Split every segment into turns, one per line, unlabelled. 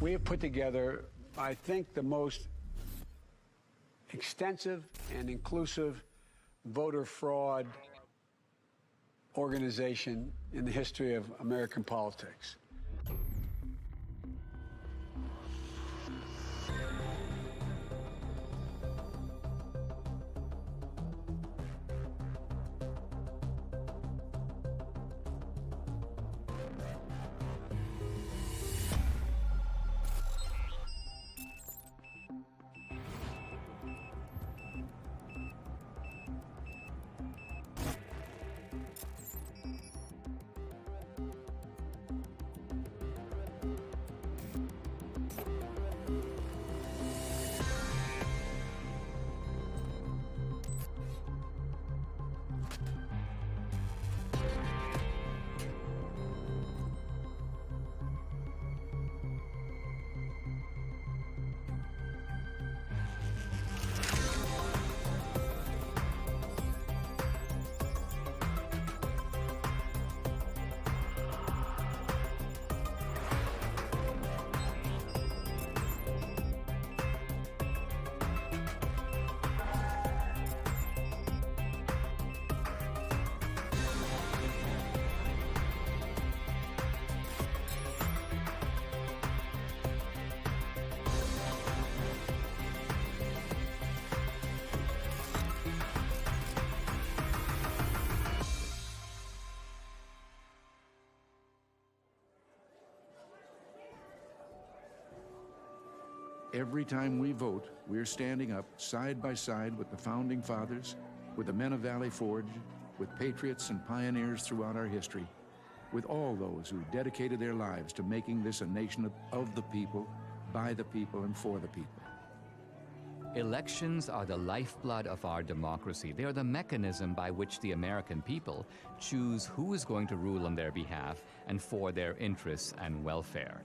We have put together, I think, the most extensive and inclusive voter fraud organization in the history of American politics.
Every time we vote, we're standing up side by side with the Founding Fathers, with the men of Valley Forge, with patriots and pioneers throughout our history, with all those who dedicated their lives to making this a nation of the people, by the people, and for the people.
Elections are the lifeblood of our democracy. They are the mechanism by which the American people choose who is going to rule on their behalf and for their interests and welfare.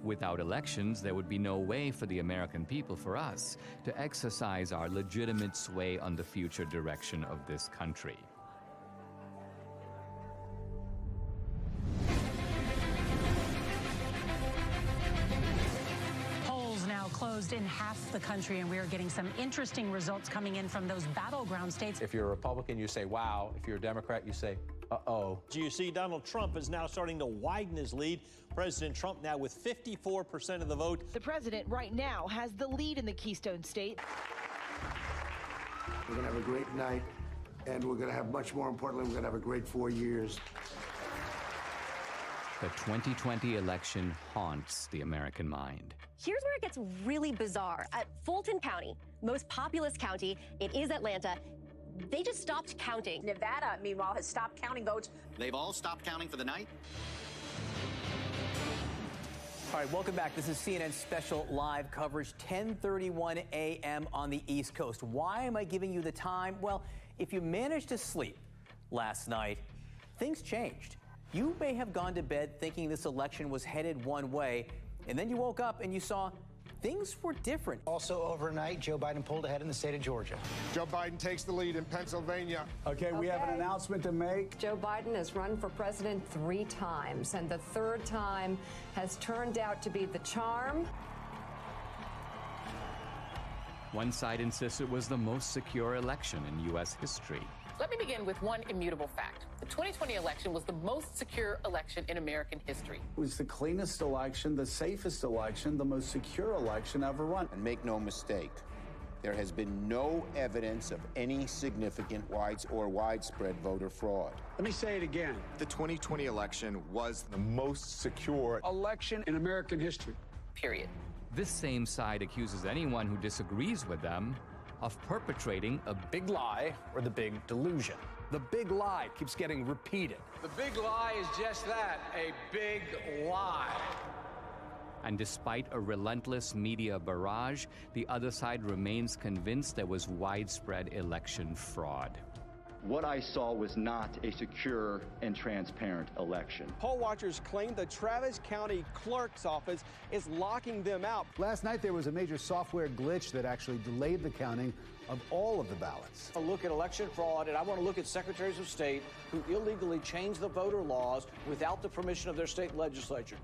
Without elections, there would be no way for the American people, for us, to exercise our legitimate sway on the future direction of this country.
Polls now closed in half the country, and we are getting some interesting results coming in from those battleground states.
If you're a Republican, you say, wow. If you're a Democrat, you say, uh-oh.
You see, Donald Trump is now starting to widen his lead. President Trump now with 54% of the vote.
The president right now has the lead in the Keystone State.
We're going to have a great night, and we're going to have, much more importantly, we're going to have a great 4 years.
The 2020 election haunts the American mind.
Here's where it gets really bizarre. At Fulton County, most populous county, it is Atlanta, they just stopped counting.
Nevada, meanwhile, has stopped counting votes.
They've all stopped counting for the night.
All right, welcome back. This is CNN's special live coverage, 10:31 a.m. on the East Coast. Why am I giving you the time? Well, if you managed to sleep last night, things changed. You may have gone to bed thinking this election was headed one way, and then you woke up and you saw things were different.
Also overnight, Joe Biden pulled ahead in the state of Georgia.
Joe Biden takes the lead in Pennsylvania.
Okay, we have an announcement to make.
Joe Biden has run for president 3 times, and the 3rd time has turned out to be the charm.
One side insists it was the most secure election in U.S. history.
Let me begin with one immutable fact. The 2020 election was the most secure election in American history.
It was the cleanest election, the safest election, the most secure election ever run.
And make no mistake, there has been no evidence of any significant widespread voter fraud.
Let me say it again.
The 2020 election was the most secure
election in American history.
Period.
This same side accuses anyone who disagrees with them of perpetrating a big lie or the big delusion.
The big lie keeps getting repeated.
The big lie is just that, a big lie.
And despite a relentless media barrage, the other side remains convinced there was widespread election fraud.
What I saw was not a secure and transparent election.
Poll watchers claim the Travis County Clerk's office is locking them out.
Last night there was a major software glitch that actually delayed the counting of all of the ballots.
I look at election fraud, and I want to look at secretaries of state who illegally changed the voter laws without the permission of their state legislature.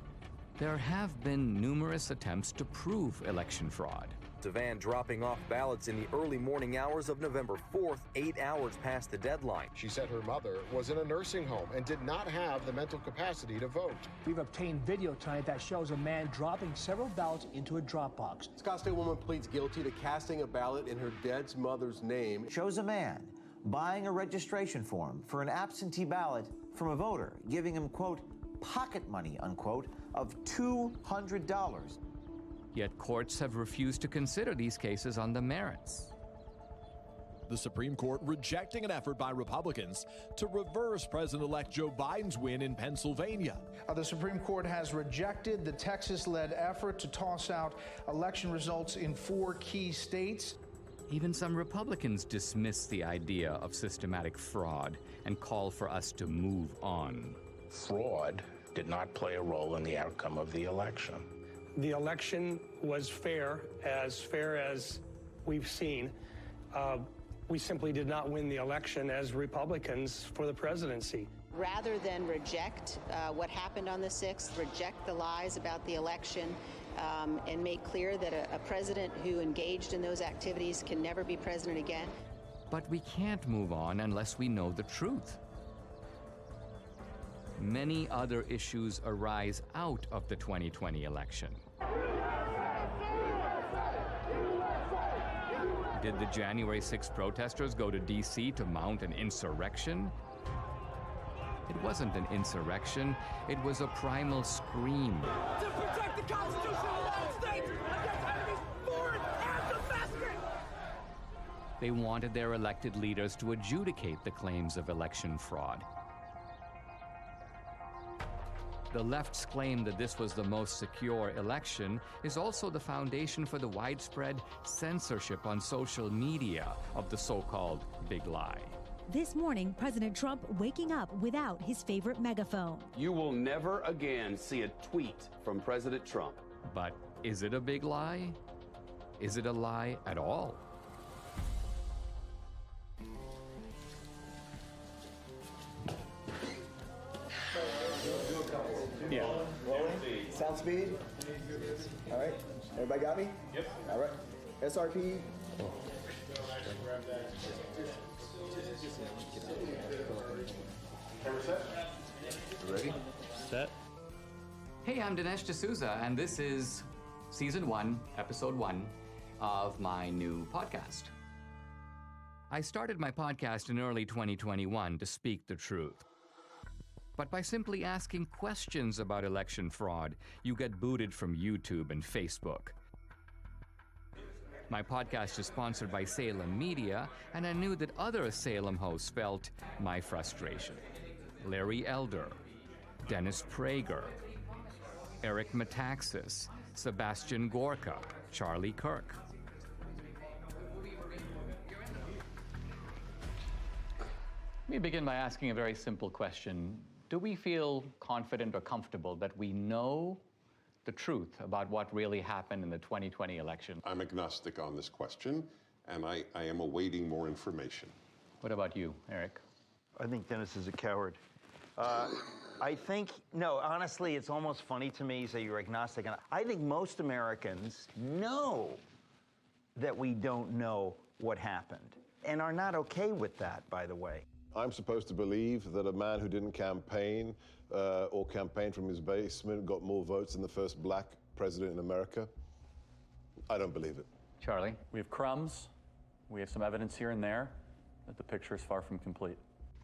There have been numerous attempts to prove election fraud.
A van dropping off ballots in the early morning hours of November 4th, 8 hours past the deadline.
She said her mother was in a nursing home and did not have the mental capacity to vote.
We've obtained video tonight that shows a man dropping several ballots into a drop box.
Scottsdale woman pleads guilty to casting a ballot in her dead mother's name.
Shows a man buying a registration form for an absentee ballot from a voter, giving him, quote, pocket money, unquote, of $200.
Yet courts have refused to consider these cases on the merits.
The Supreme Court rejecting an effort by Republicans to reverse President-elect Joe Biden's win in Pennsylvania.
The Supreme Court has rejected the Texas-led effort to toss out election results in 4 key states.
Even some Republicans dismiss the idea of systematic fraud and call for us to move on.
Fraud did not play a role in the outcome of the election.
The election was fair as we've seen. We simply did not win the election as Republicans for the presidency.
Rather than reject what happened on the 6th, reject the lies about the election, and make clear that a president who engaged in those activities can never be president again.
But we can't move on unless we know the truth. Many other issues arise out of the 2020 election. Did the January 6th protesters go to D.C. to mount an insurrection? It wasn't an insurrection, it was a primal scream.
To protect the Constitution of the United States against enemies foreign and domestic!
They wanted their elected leaders to adjudicate the claims of election fraud. The left's claim that this was the most secure election is also the foundation for the widespread censorship on social media of the so-called big lie.
This morning, President Trump waking up without his favorite megaphone.
You will never again see a tweet from President Trump.
But is it a big lie? Is it a lie at all?
Yeah. Rolling. Sound speed. All right. Everybody got me? Yep. All right. SRP. Camera set.
Ready?
Set.
Hey, I'm Dinesh D'Souza, and this is Season 1, Episode 1 of my new podcast. I started my podcast in early 2021 to speak the truth. But by simply asking questions about election fraud, you get booted from YouTube and Facebook. My podcast is sponsored by Salem Media, and I knew that other Salem hosts felt my frustration. Larry Elder, Dennis Prager, Eric Metaxas, Sebastian Gorka, Charlie Kirk. Let me begin by asking a very simple question. Do we feel confident or comfortable that we know the truth about what really happened in the 2020 election?
I'm agnostic on this question, and I am awaiting more information.
What about you, Eric?
I think Dennis is a coward. I think, no, honestly, it's almost funny to me you say you're agnostic. And I think most Americans know that we don't know what happened and are not okay with that, by the way.
I'm supposed to believe that a man who didn't campaign or campaigned from his basement got more votes than the first black president in America. I don't believe it.
Charlie?
We have crumbs. We have some evidence here and there that the picture is far from complete.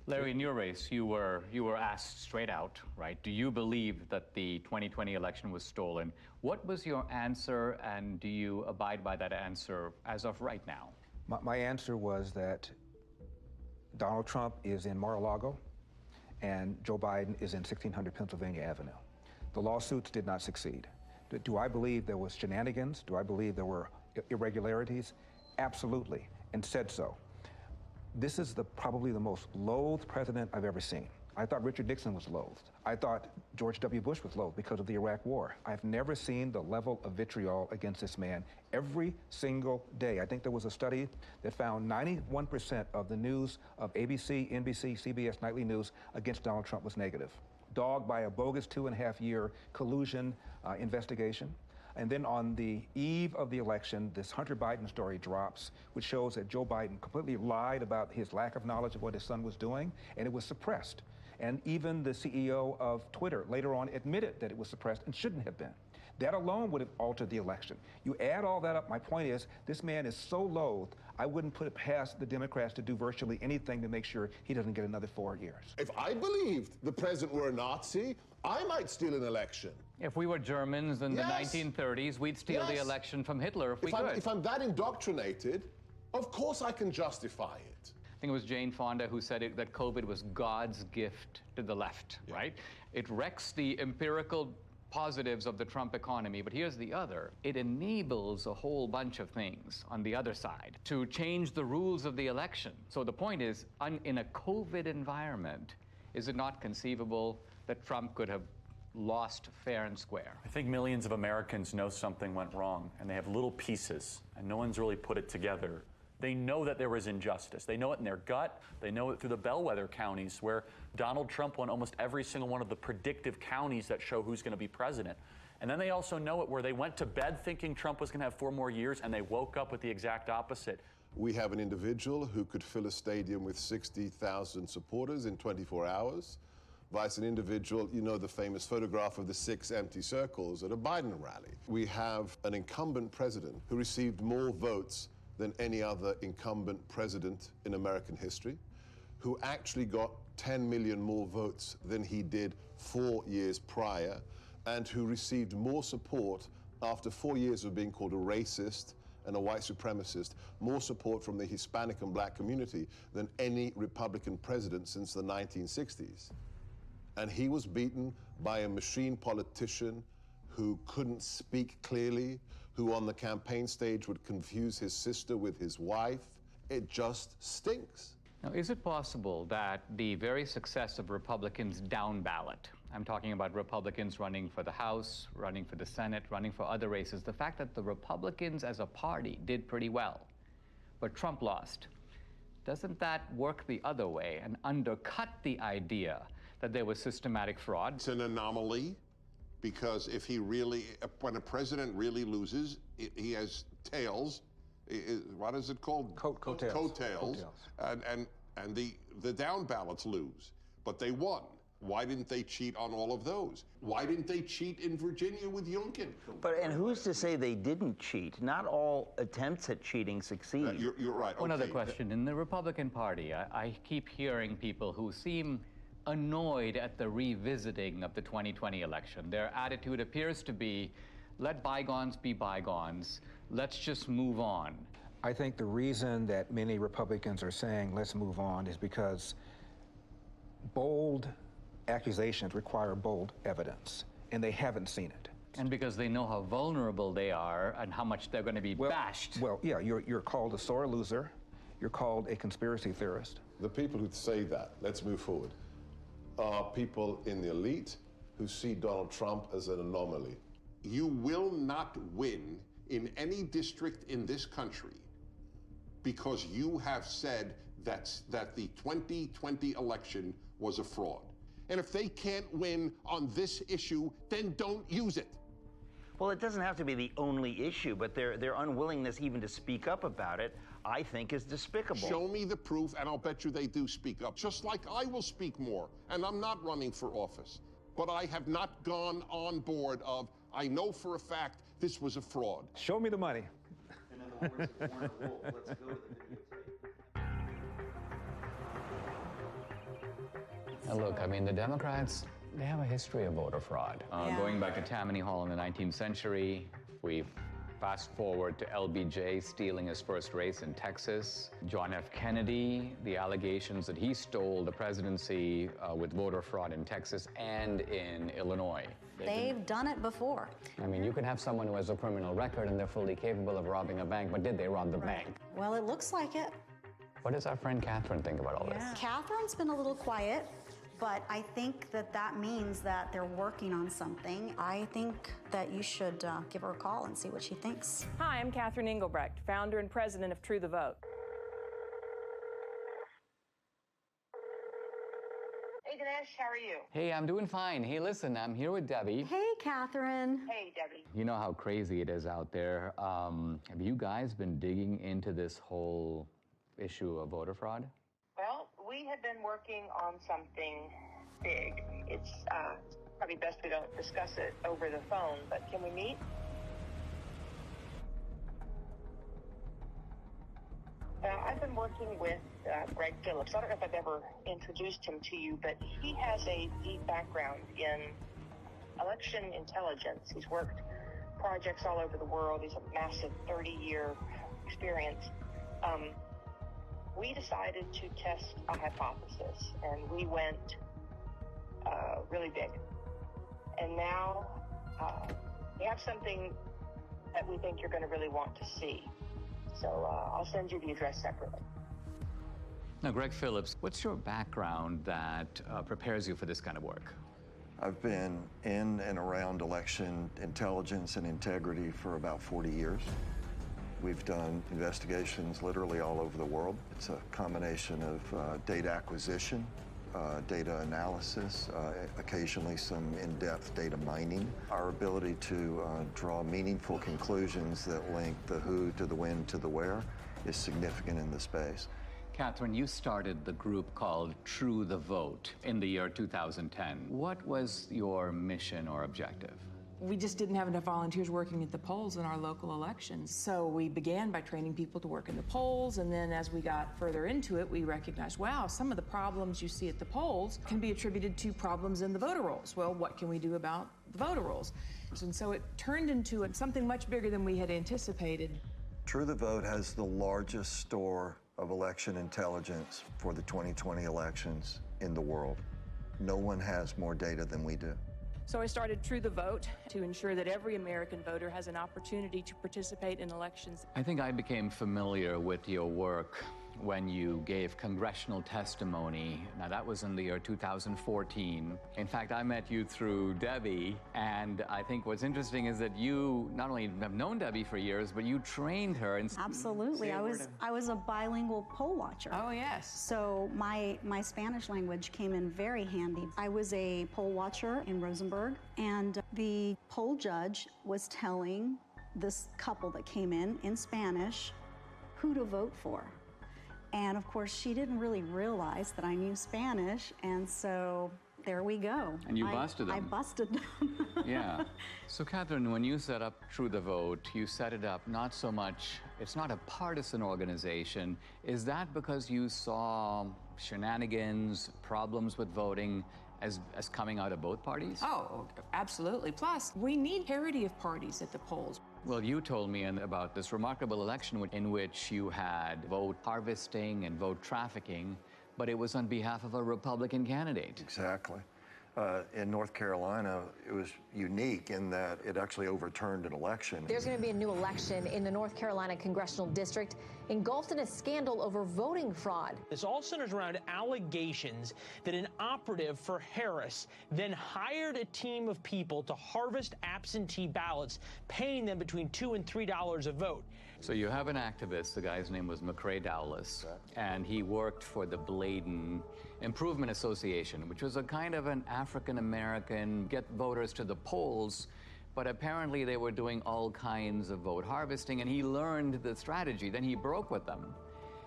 Larry, in your race, you were asked straight out, right? Do you believe that the 2020 election was stolen? What was your answer, and do you abide by that answer as of right now?
My answer was that Donald Trump is in Mar-a-Lago, and Joe Biden is in 1600 Pennsylvania Avenue. The lawsuits did not succeed. Do I believe there was shenanigans? Do I believe there were irregularities? Absolutely, and said so. This is probably the most loathed president I've ever seen. I thought Richard Nixon was loathed. I thought George W. Bush was loathed because of the Iraq War. I've never seen the level of vitriol against this man every single day. I think there was a study that found 91% of the news of ABC, NBC, CBS nightly news against Donald Trump was negative. dogged by a bogus 2.5-year collusion investigation. And then on the eve of the election, this Hunter Biden story drops, which shows that Joe Biden completely lied about his lack of knowledge of what his son was doing, and it was suppressed. And even the CEO of Twitter later on admitted that it was suppressed and shouldn't have been. That alone would have altered the election. You add all that up, my point is, this man is so loathed, I wouldn't put it past the Democrats to do virtually anything to make sure he doesn't get another 4 years.
If I believed the president were a Nazi, I might steal an election.
If we were Germans in the 1930s, we'd steal the election from Hitler if we could.
If I'm that indoctrinated, of course I can justify it.
I think it was Jane Fonda who said that COVID was God's gift to the left, right? It wrecks the empirical positives of the Trump economy, but here's the other. It enables a whole bunch of things on the other side to change the rules of the election. So the point is, in a COVID environment, is it not conceivable that Trump could have lost fair and square?
I think millions of Americans know something went wrong, and they have little pieces, and no one's really put it together. They know that there was injustice. They know it in their gut. They know it through the bellwether counties where Donald Trump won almost every single one of the predictive counties that show who's going to be president. And then they also know it where they went to bed thinking Trump was going to have 4 more years, and they woke up with the exact opposite.
We have an individual who could fill a stadium with 60,000 supporters in 24 hours, vice an individual, you know the famous photograph of the 6 empty circles at a Biden rally. We have an incumbent president who received more votes than any other incumbent president in American history, who actually got 10 million more votes than he did 4 years prior, and who received more support after 4 years of being called a racist and a white supremacist, more support from the Hispanic and black community than any Republican president since the 1960s. And he was beaten by a machine politician who couldn't speak clearly, who on the campaign stage would confuse his sister with his wife. It just stinks.
Now, is it possible that the very success of Republicans down ballot, I'm talking about Republicans running for the House, running for the Senate, running for other races, the fact that the Republicans as a party did pretty well, but Trump lost, doesn't that work the other way and undercut the idea that there was systematic fraud?
It's an anomaly. Because if he really, when a president really loses, he has tails. What is it called?
Coattails.
Coattails. And the down ballots lose. But they won. Why didn't they cheat on all of those? Why didn't they cheat in Virginia with Youngkin?
And who's to say they didn't cheat? Not all attempts at cheating succeed.
You're right.
One other question. In the Republican Party, I keep hearing people who seem annoyed at the revisiting of the 2020 election. Their attitude appears to be, let bygones be bygones. Let's just move on.
I think the reason that many Republicans are saying let's move on is because bold accusations require bold evidence, and they haven't seen it.
And because they know how vulnerable they are and how much they're going to be bashed.
Well, yeah, you're called a sore loser. You're called a conspiracy theorist.
The people who say that, let's move forward, are people in the elite who see Donald Trump as an anomaly.
You will not win in any district in this country because you have said that the 2020 election was a fraud. And if they can't win on this issue, then don't use it.
Well, it doesn't have to be the only issue, but their unwillingness even to speak up about it, I think, is despicable.
Show me the proof, and I'll bet you they do speak up. Just like I will speak more, and I'm not running for office. But I have not gone on board of, I know for a fact this was a fraud.
Show me the money.
In other words, if Warner Wolf, let's go to the videotape.
Now look, I mean, the Democrats, they have a history of voter fraud. Going back to Tammany Hall in the 19th century, we fast forward to LBJ stealing his first race in Texas, John F. Kennedy, the allegations that he stole the presidency with voter fraud in Texas and in Illinois.
They've done it before.
I mean, you can have someone who has a criminal record and they're fully capable of robbing a bank, but did they rob the bank?
Well, it looks like it.
What does our friend Catherine think about all this?
Catherine's been a little quiet, but I think that means that they're working on something. I think that you should give her a call and see what she thinks.
Hi, I'm Catherine Engelbrecht, founder and president of True the Vote.
Hey, Dinesh, Dinesh. How are you?
Hey, I'm doing fine. Hey, listen, I'm here with Debbie.
Hey, Catherine.
Hey, Debbie.
You know how crazy it is out there. Have you guys been digging into this whole issue of voter fraud?
Well, we have been working on something big. It's probably best we don't discuss it over the phone, but can we meet? I've been working with Greg Phillips. I don't know if I've ever introduced him to you, but he has a deep background in election intelligence. He's worked projects all over the world. He's a massive 30-year experience. We decided to test a hypothesis, and we went really big. And now we have something that we think you're going to really want to see. So I'll send you the address separately.
Now, Greg Phillips, what's your background that prepares you for this kind of work?
I've been in and around election intelligence and integrity for about 40 years. We've done investigations literally all over the world. It's a combination of data acquisition, data analysis, occasionally some in-depth data mining. Our ability to draw meaningful conclusions that link the who to the when to the where is significant in the space.
Catherine, you started the group called True the Vote in the year 2010. What was your mission or objective?
We just didn't have enough volunteers working at the polls in our local elections. So we began by training people to work in the polls, and then as we got further into it, we recognized, wow, some of the problems you see at the polls can be attributed to problems in the voter rolls. Well, what can we do about the voter rolls? And so it turned into something much bigger than we had anticipated.
True the Vote has the largest store of election intelligence for the 2020 elections in the world. No one has more data than we do.
So I started True the Vote to ensure that every American voter has an opportunity to participate in elections.
I think I became familiar with your work when you gave congressional testimony. Now, that was in the year 2014. In fact, I met you through Debbie, and I think what's interesting is that you not only have known Debbie for years, but you trained her.
Absolutely. I was a bilingual poll watcher.
Oh, yes.
So my Spanish language came in very handy. I was a poll watcher in Rosenberg, and the poll judge was telling this couple that came in Spanish who to vote for. And of course, she didn't really realize that I knew Spanish, and so there we go.
And you busted them.
I busted them.
Yeah. So, Catherine, when you set up True the Vote, you set it up not so much, it's not a partisan organization. Is that because you saw shenanigans, problems with voting as coming out of both parties?
Oh, absolutely. Plus, we need parity of parties at the polls.
Well, you told me about this remarkable election in which you had vote harvesting and vote trafficking, but it was on behalf of a Republican candidate.
Exactly. In North Carolina, it was unique in that it actually overturned an election.
There's going to be a new election in the North Carolina congressional district engulfed in a scandal over voting fraud.
This all centers around allegations that an operative for Harris then hired a team of people to harvest absentee ballots, paying them between $2 and $3 a vote.
So you have an activist, the guy's name was McCrae Dowless, and he worked for the Bladen Improvement Association, which was a kind of an African-American get voters to the polls, but apparently they were doing all kinds of vote harvesting, and he learned the strategy. Then he broke with them,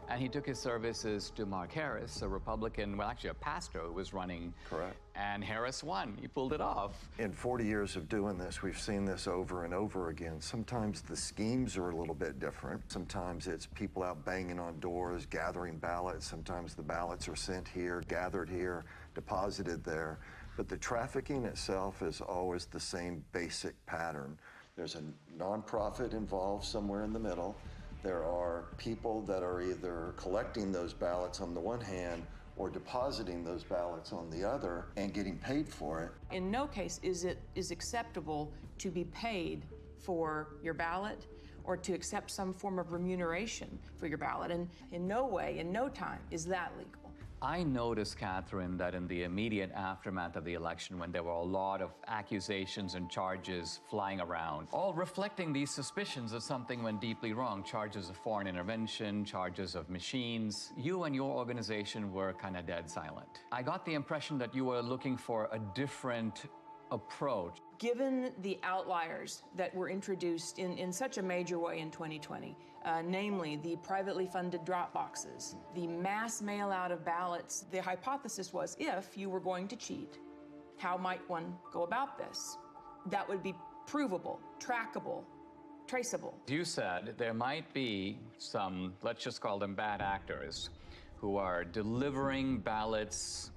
and he took his services to Mark Harris, a Republican, well, actually a pastor who was running.
Correct.
And Harris won. He pulled it off.
In 40 years of doing this, we've seen this over and over again. Sometimes the schemes are a little bit different. Sometimes it's people out banging on doors, gathering ballots. Sometimes the ballots are sent here, gathered here, deposited there. But the trafficking itself is always the same basic pattern. There's a nonprofit involved somewhere in the middle. There are people that are either collecting those ballots on the one hand or depositing those ballots on the other and getting paid for it.
In no case is it acceptable to be paid for your ballot or to accept some form of remuneration for your ballot. And in no way, in no time, is that legal.
I noticed, Catherine, that in the immediate aftermath of the election, when there were a lot of accusations and charges flying around, all reflecting these suspicions that something went deeply wrong, charges of foreign intervention, charges of machines, you and your organization were kind of dead silent. I got the impression that you were looking for a different approach.
Given the outliers that were introduced in such a major way in 2020, namely the privately funded drop boxes, the mass mail out of ballots, the hypothesis was if you were going to cheat, how might one go about this? That would be provable, trackable, traceable.
You said there might be some, let's just call them bad actors, who are delivering ballots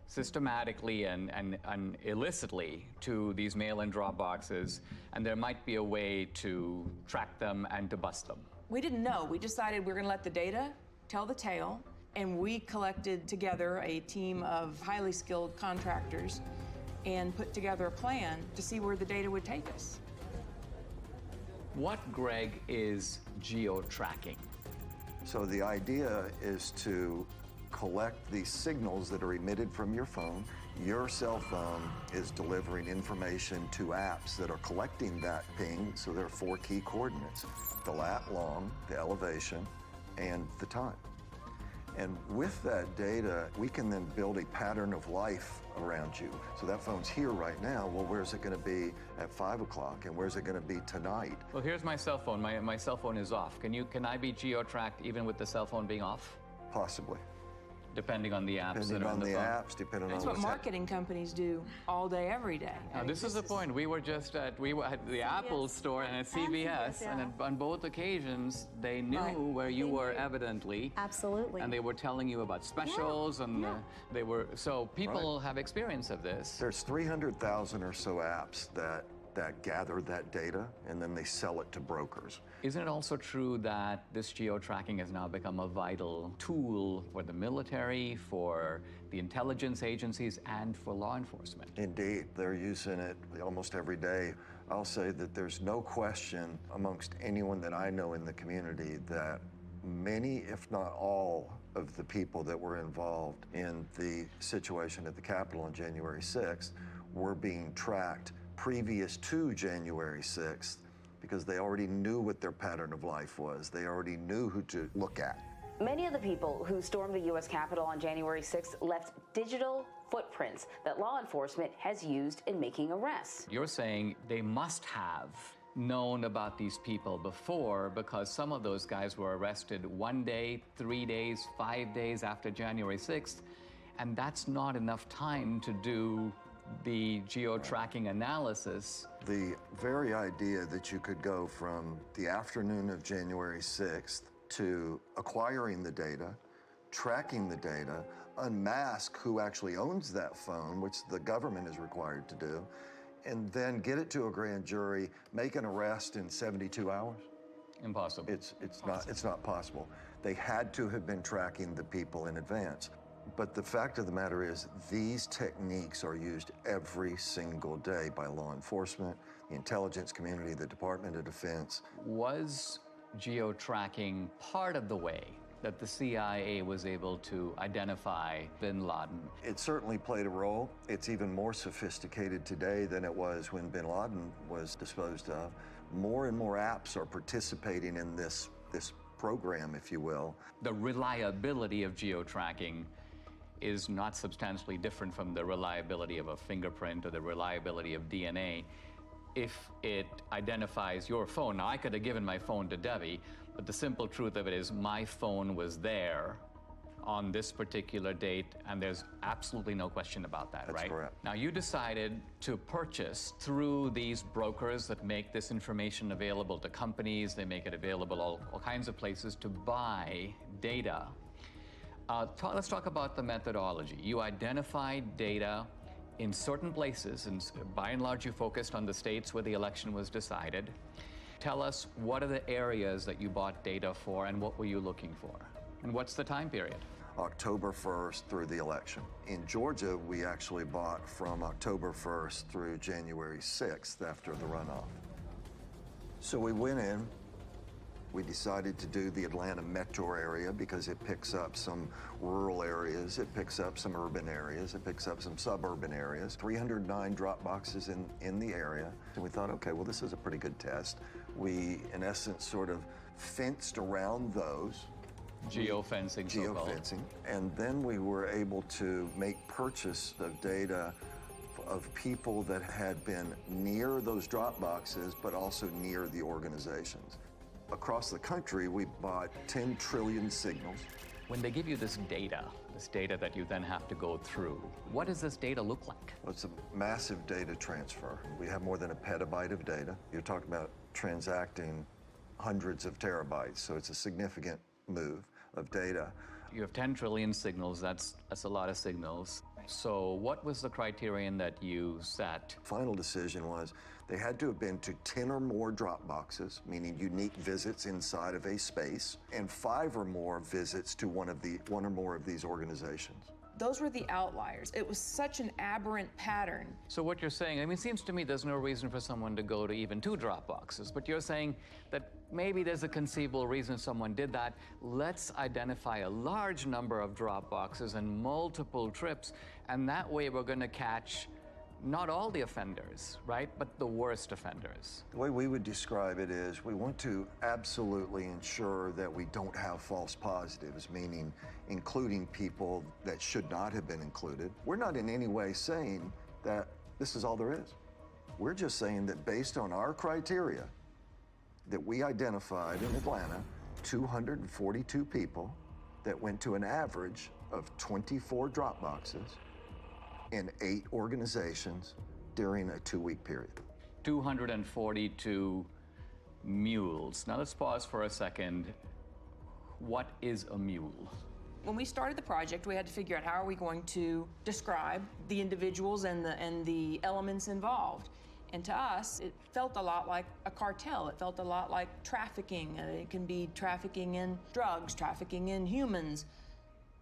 systematically and illicitly to these mail-in drop boxes, and there might be a way to track them and to bust them.
We didn't know. We decided we were going to let the data tell the tale, and we collected together a team of highly skilled contractors and put together a plan to see where the data would take us.
What, Greg, is geo-tracking?
So the idea is to collect these signals that are emitted from your phone. Your cell phone is delivering information to apps that are collecting that ping, so there are 4 key coordinates: the lat long, the elevation, and the time. And with that data, we can then build a pattern of life around you. So that phone's here right now. Well, where's it going to be at 5 o'clock, and where's it going to be tonight?
Well, here's my cell phone. My cell phone is off. Can I be geo-tracked even with the cell phone being off?
Possibly.
Depending on the apps that are on the phone.
Depending
That's
on
what marketing companies do all day, every day.
Now, this is the point. We were at the Apple store and at CVS, and on both occasions, they knew where you were evidently.
Absolutely.
And they were telling you about specials, and they were, so people have experience of this.
There's 300,000 or so apps that gather that data, and then they sell it to brokers.
Isn't it also true that this geo-tracking has now become a vital tool for the military, for the intelligence agencies, and for law enforcement?
Indeed, they're using it almost every day. I'll say that there's no question amongst anyone that I know in the community that many, if not all, of the people that were involved in the situation at the Capitol on January 6th were being tracked previous to January 6th, because they already knew what their pattern of life was. They already knew who to look at.
Many of the people who stormed the U.S. Capitol on January 6th left digital footprints that law enforcement has used in making arrests.
You're saying they must have known about these people before, because some of those guys were arrested 1 day, 3 days, 5 days after January 6th, and that's not enough time to do the geo-tracking analysis.
The very idea that you could go from the afternoon of January 6th to acquiring the data, tracking the data, unmask who actually owns that phone, which the government is required to do, and then get it to a grand jury, make an arrest in 72 hours?
Impossible.
It's not possible. They had to have been tracking the people in advance. But the fact of the matter is, these techniques are used every single day by law enforcement, the intelligence community, the Department of Defense.
Was geo-tracking part of the way that the CIA was able to identify bin Laden?
It certainly played a role. It's even more sophisticated today than it was when bin Laden was disposed of. More and more apps are participating in this program, if you will.
The reliability of geo-tracking is not substantially different from the reliability of a fingerprint or the reliability of DNA. If it identifies your phone, now I could have given my phone to Debbie, but the simple truth of it is my phone was there on this particular date, and there's absolutely no question about that, right?
That's correct.
Now, you decided to purchase through these brokers that make this information available to companies, they make it available all kinds of places to buy data. Let's talk about the methodology. You identified data in certain places, and by and large you focused on the states where the election was decided. Tell us, what are the areas that you bought data for, and what were you looking for? And what's the time period?
October 1st through the election. In Georgia, we actually bought from October 1st through January 6th after the runoff. So we went in, We decided to do the Atlanta metro area because it picks up some rural areas, it picks up some urban areas, it picks up some suburban areas. 309 drop boxes in the area. And we thought, okay, well, this is a pretty good test. We, in essence, sort of fenced around those.
Geofencing, so-called.
Geofencing. And then we were able to make purchase of data of people that had been near those drop boxes, but also near the organizations. Across the country, we bought 10 trillion signals.
When they give you this data that you then have to go through, what does this data look like?
Well, it's a massive data transfer. We have more than a petabyte of data. You're talking about transacting hundreds of terabytes, so it's a significant move of data.
You have 10 trillion signals, that's a lot of signals. So what was the criterion that you set?
Final decision was they had to have been to 10 or more drop boxes, meaning unique visits inside of a space, and 5 or more visits to one or more of these organizations.
Those were the outliers. It was such an aberrant pattern.
So what you're saying, I mean, it seems to me there's no reason for someone to go to even 2 drop boxes, but you're saying that maybe there's a conceivable reason someone did that. Let's identify a large number of drop boxes and multiple trips, and that way we're going to catch not all the offenders, right, but the worst offenders.
The way we would describe it is we want to absolutely ensure that we don't have false positives, meaning including people that should not have been included. We're not in any way saying that this is all there is. We're just saying that based on our criteria that we identified in Atlanta, 242 people that went to an average of 24 drop boxes in 8 organizations during a 2-week period.
242 mules. Now let's pause for a second. What is a mule?
When we started the project, we had to figure out how are we going to describe the individuals and the elements involved. And to us, it felt a lot like a cartel. It felt a lot like trafficking. It can be trafficking in drugs, trafficking in humans.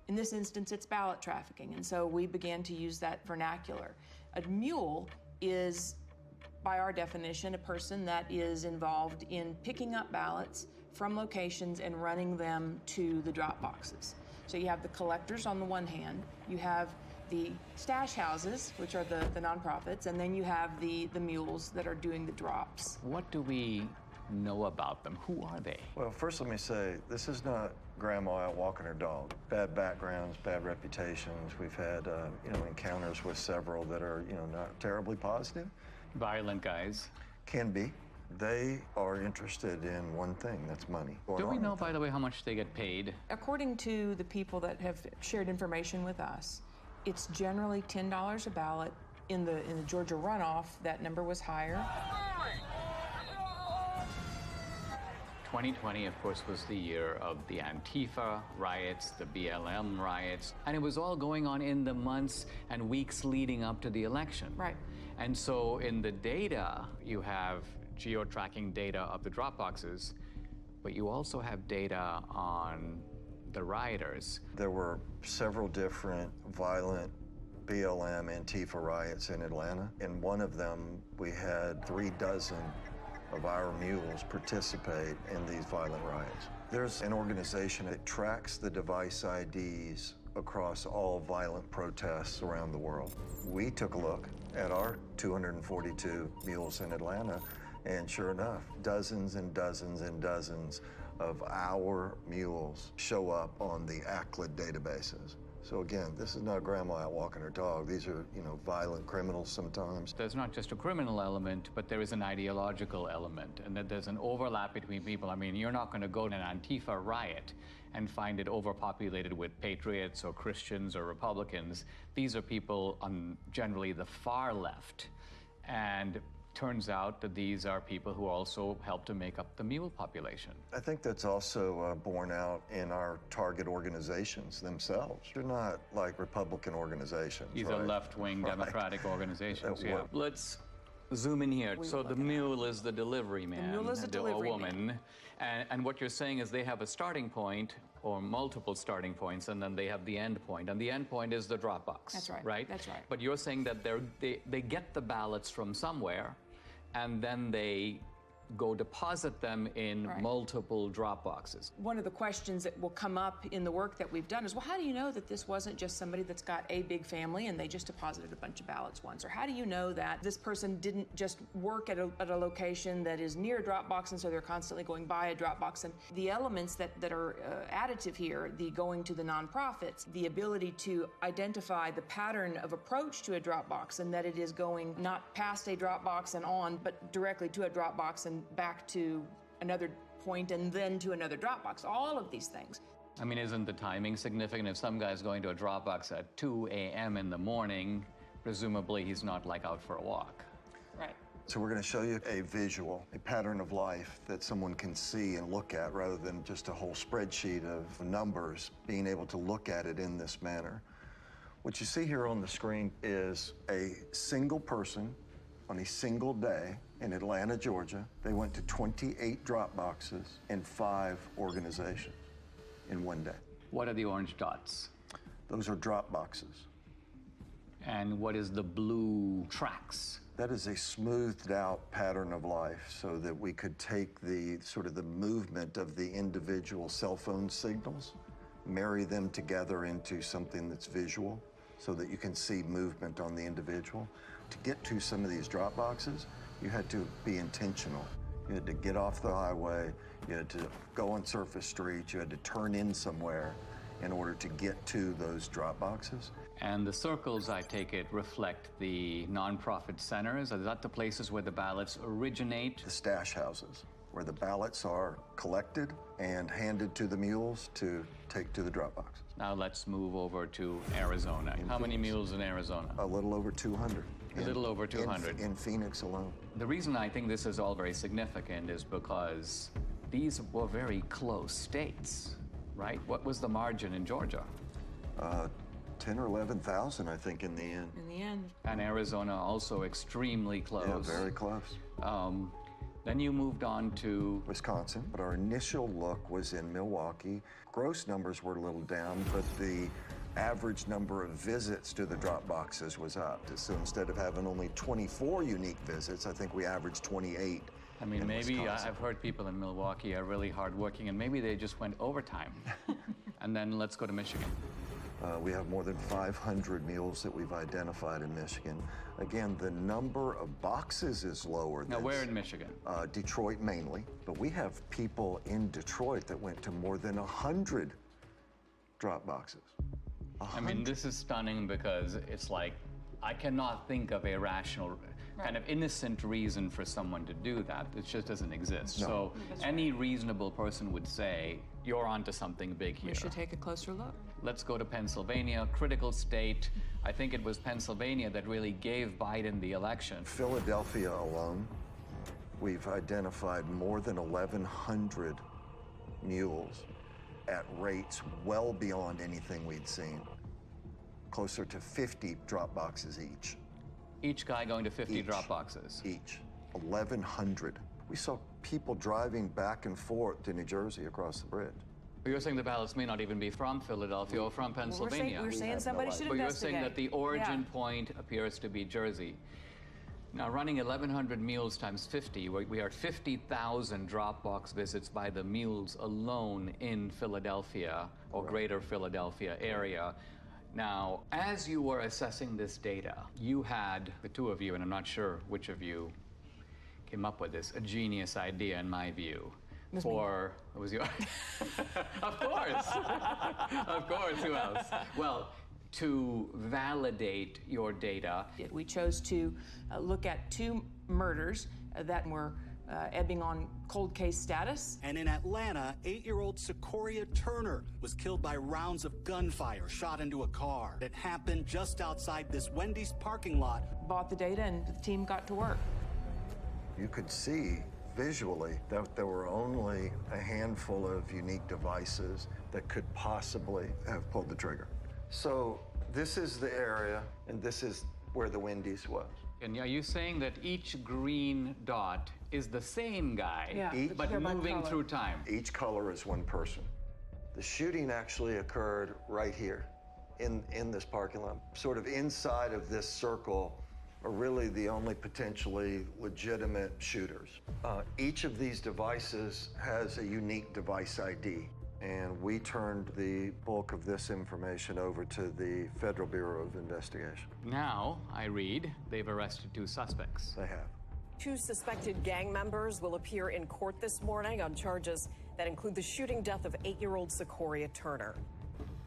In this instance, it's ballot trafficking, and so we began to use that vernacular. A mule is, by our definition, a person that is involved in picking up ballots from locations and running them to the drop boxes. So you have the collectors on the one hand, you have the stash houses, which are the nonprofits, and then you have the mules that are doing the drops.
What do we know about them? Who are they?
Well, first let me say, this is not grandma out walking her dog. Bad backgrounds, bad reputations. We've had, encounters with several that are, not terribly positive.
Violent guys.
Can be. They are interested in one thing, that's money.
Do we know, by the way, how much they get paid?
According to the people that have shared information with us, it's generally $10 a ballot. In the Georgia runoff, that number was higher.
2020, of course, was the year of the Antifa riots, the BLM riots, and it was all going on in the months and weeks leading up to the election.
Right.
And so in the data, you have geo-tracking data of the drop boxes, but you also have data on the rioters.
There were several different violent BLM Antifa riots in Atlanta. In one of them, we had 36 of our mules participate in these violent riots. There's an organization that tracks the device IDs across all violent protests around the world. We took a look at our 242 mules in Atlanta, and sure enough, dozens and dozens and dozens of our mules show up on the ACLID databases. So again, this is not grandma out walking her dog. These are, violent criminals sometimes.
There's not just a criminal element, but there is an ideological element, and that there's an overlap between people. I mean, you're not going to go to an Antifa riot and find it overpopulated with patriots or Christians or Republicans. These are people on generally the far left. And turns out that these are people who also help to make up the mule population.
I think that's also borne out in our target organizations themselves. They're not like Republican organizations.
These are left-wing Democratic organizations, yeah. Let's zoom in here. So the mule is the delivery man.
The mule is the delivery
woman. And what you're saying is they have a starting point or multiple starting points, and then they have the end point. And the end point is the drop box.
That's right.
Right?
That's right.
But you're saying that they get the ballots from somewhere, and then they go deposit them in multiple drop boxes.
One of the questions that will come up in the work that we've done is, well, how do you know that this wasn't just somebody that's got a big family and they just deposited a bunch of ballots once? Or how do you know that this person didn't just work at a location that is near a drop box and so they're constantly going by a drop box? And the elements that are additive here, the going to the nonprofits, the ability to identify the pattern of approach to a drop box, and that it is going not past a drop box and on, but directly to a drop box and back to another point and then to another drop box. All of these things.
I mean, isn't the timing significant? If some guy's going to a drop box at 2 a.m. in the morning, presumably he's not like out for a walk.
Right.
So we're going to show you a visual, a pattern of life that someone can see and look at rather than just a whole spreadsheet of numbers, being able to look at it in this manner. What you see here on the screen is a single person on a single day in Atlanta, Georgia. They went to 28 drop boxes in 5 organizations in one day.
What are the orange dots?
Those are drop boxes.
And what is the blue tracks?
That is a smoothed out pattern of life so that we could take the sort of the movement of the individual cell phone signals, marry them together into something that's visual so that you can see movement on the individual. To get to some of these drop boxes, you had to be intentional. You had to get off the highway, you had to go on surface streets, you had to turn in somewhere in order to get to those drop boxes.
And the circles, I take it, reflect the nonprofit centers. Are that the places where the ballots originate?
The stash houses, where the ballots are collected and handed to the mules to take to the drop boxes.
Now let's move over to Arizona. How many mules in Arizona?
A little over 200.
A little over 200.
In Phoenix alone.
The reason I think this is all very significant is because these were very close states, right? What was the margin in Georgia?
10 or 11,000, I think, in the end.
In the end.
And Arizona also extremely close.
Yeah, very close.
Then you moved on to
Wisconsin, but our initial look was in Milwaukee. Gross numbers were a little down, but the average number of visits to the drop boxes was up. So instead of having only 24 unique visits, I think we averaged 28.
I mean, maybe I've heard people in Milwaukee are really hardworking, and maybe they just went overtime. And then let's go to Michigan.
We have more than 500 mules that we've identified in Michigan. Again, the number of boxes is lower.
Now, where in Michigan?
Detroit mainly, but we have people in Detroit that went to more than 100 drop boxes. 100.
I mean, this is stunning because it's like, I cannot think of a rational, kind of innocent reason for someone to do that. It just doesn't exist.
No.
So any reasonable person would say, you're onto something big here.
We should take a closer look.
Let's go to Pennsylvania, critical state. I think it was Pennsylvania that really gave Biden the election.
Philadelphia alone, we've identified more than 1,100 mules at rates well beyond anything we'd seen. Closer to 50 drop boxes each.
Each guy going to 50 drop boxes?
Each. 1,100. We saw people driving back and forth to New Jersey across the bridge.
But you're saying the ballots may not even be from Philadelphia or from Pennsylvania.
We're saying somebody should
But
investigate.
you're saying that the origin point appears to be Jersey. Now, running 1,100 mules times 50, we are at 50,000 drop box visits by the mules alone in Philadelphia or greater Philadelphia area. Now, as you were assessing this data, you had, the two of you, and I'm not sure which of you came up with this, a genius idea in my view. It was your, of course, of course, who else? Well, to validate your data.
We chose to look at 2 murders that were ebbing on cold case status.
And in Atlanta, 8-year-old Secoria Turner was killed by rounds of gunfire shot into a car. It happened just outside this Wendy's parking lot.
Bought the data and the team got to work.
You could see visually that there were only a handful of unique devices that could possibly have pulled the trigger. So this is the area, and this is where the Wendy's was.
And are you saying that each green dot is the same guy, but moving through time?
Each color is one person. The shooting actually occurred right here in this parking lot, sort of inside of this circle are really the only potentially legitimate shooters. Each of these devices has a unique device ID, and we turned the bulk of this information over to the Federal Bureau of Investigation.
Now, I read, they've arrested 2 suspects.
They have.
2 suspected gang members will appear in court this morning on charges that include the shooting death of 8-year-old Secoria Turner.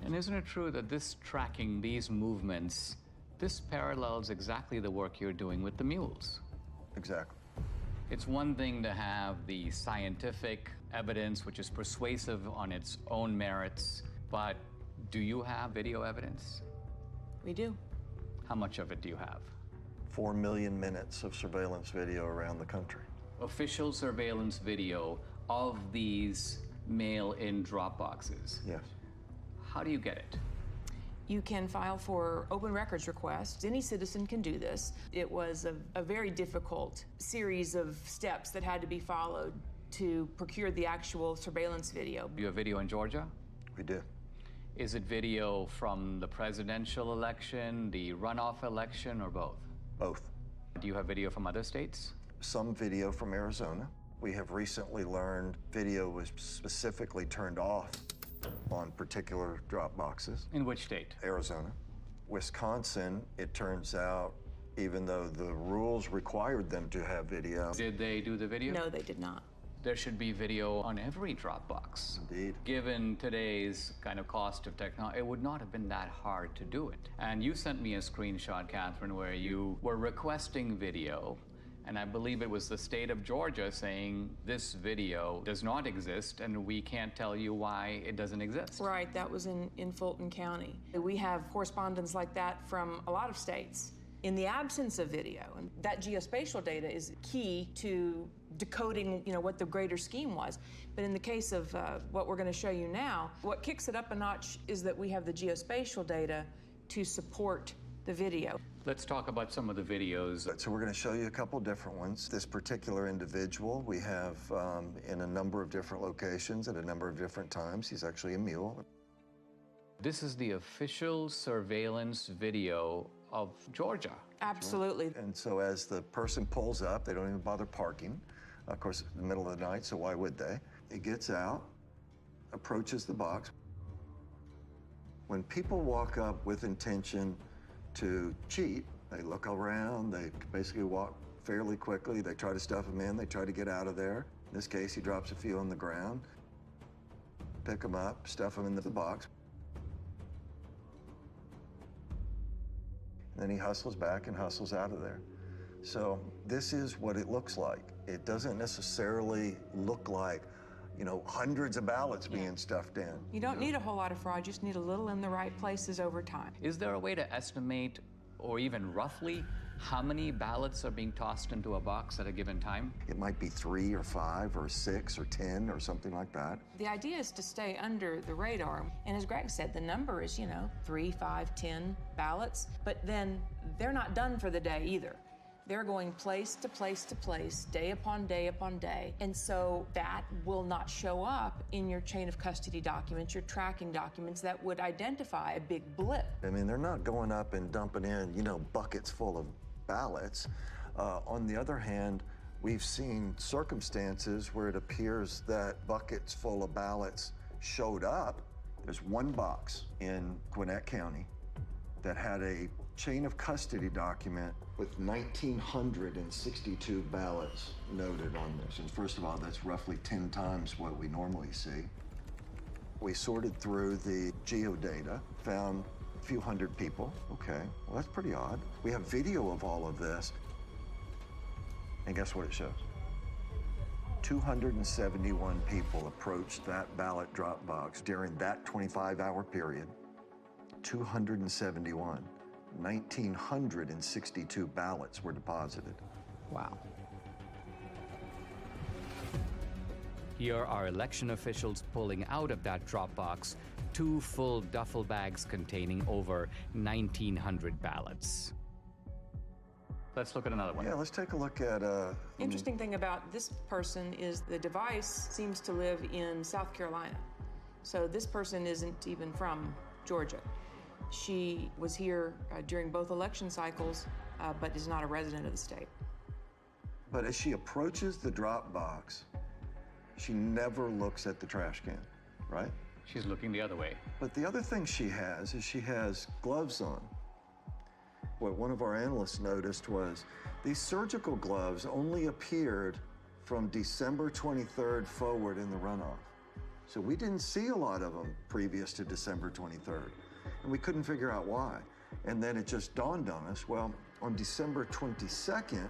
And isn't it true that this tracking, these movements, this parallels exactly the work you're doing with the Mules?
Exactly.
It's one thing to have the scientific evidence, which is persuasive on its own merits, but do you have video evidence?
We do.
How much of it do you have?
4 million minutes of surveillance video around the country.
Official surveillance video of these mail-in drop boxes?
Yes.
How do you get it?
You can file for open records requests. Any citizen can do this. It was a very difficult series of steps that had to be followed to procure the actual surveillance video.
Do you have video in Georgia?
We do.
Is it video from the presidential election, the runoff election, or both?
Both.
Do you have video from other states?
Some video from Arizona. We have recently learned video was specifically turned off on particular drop boxes.
In which state?
Arizona. Wisconsin, it turns out, even though the rules required them to have video.
Did they do the video?
No, they did not.
There should be video on every Dropbox.
Indeed.
Given today's kind of cost of technology, it would not have been that hard to do it. And you sent me a screenshot, Catherine, where you were requesting video, and I believe it was the state of Georgia saying this video does not exist, and we can't tell you why it doesn't exist.
Right, that was in Fulton County. We have correspondence like that from a lot of states. In the absence of video, and that geospatial data is key to decoding, what the greater scheme was. But in the case of what we're going to show you now, what kicks it up a notch is that we have the geospatial data to support the video.
Let's talk about some of the videos.
So we're going to show you a couple different ones. This particular individual we have in a number of different locations at a number of different times. He's actually a mule.
This is the official surveillance video of Georgia.
Absolutely.
And so as the person pulls up, they don't even bother parking. Of course, it's the middle of the night, so why would they? It gets out, approaches the box. When people walk up with intention to cheat, they look around, they basically walk fairly quickly, they try to stuff them in, they try to get out of there. In this case, he drops a few on the ground, pick them up, stuff them into the box. And then he hustles back and hustles out of there. So this is what it looks like. It doesn't necessarily look like, hundreds of ballots being stuffed in.
You don't need a whole lot of fraud, you just need a little in the right places over time.
Is there a way to estimate, or even roughly, how many ballots are being tossed into a box at a given time?
It might be 3 or 5 or 6 or 10 or something like that.
The idea is to stay under the radar. And as Greg said, the number is, 3, 5, 10 ballots. But then they're not done for the day either. They're going place to place to place, day upon day upon day. And so that will not show up in your chain of custody documents, your tracking documents that would identify a big blip.
I mean, they're not going up and dumping in, buckets full of ballots. On the other hand, we've seen circumstances where it appears that buckets full of ballots showed up. There's one box in Gwinnett County that had a chain of custody document with 1,962 ballots noted on this. And first of all, that's roughly 10 times what we normally see. We sorted through the geodata, found a few hundred people. Okay, well, that's pretty odd. We have video of all of this. And guess what it shows? 271 people approached that ballot drop box during that 25-hour period. 271. 1,962 ballots were deposited.
Wow. Here are election officials pulling out of that drop box 2 full duffel bags containing over 1,900 ballots. Let's look at another one.
Yeah, let's take a look at...
Interesting thing about this person is the device seems to live in South Carolina. So this person isn't even from Georgia. She was here during both election cycles but is not a resident of the state.
But as she approaches the drop box, she never looks at the trash can, right?
She's looking the other way.
But the other thing she has is she has gloves on. What one of our analysts noticed was these surgical gloves only appeared from December 23rd forward in the runoff. So we didn't see a lot of them previous to December 23rd, and we couldn't figure out why. And then it just dawned on us, well, on December 22nd,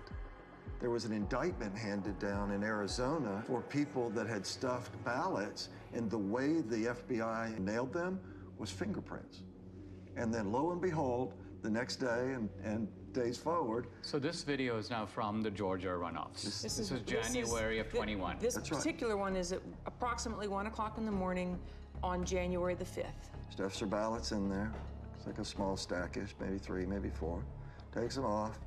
there was an indictment handed down in Arizona for people that had stuffed ballots, and the way the FBI nailed them was fingerprints. And then lo and behold, the next day and days forward.
So this video is now from the Georgia runoffs. This is January of 21.
This particular one is at approximately 1 o'clock in the morning on January the 5th.
Stuffs her ballots in there. It's like a small stackish, maybe 3, maybe 4. Takes them off,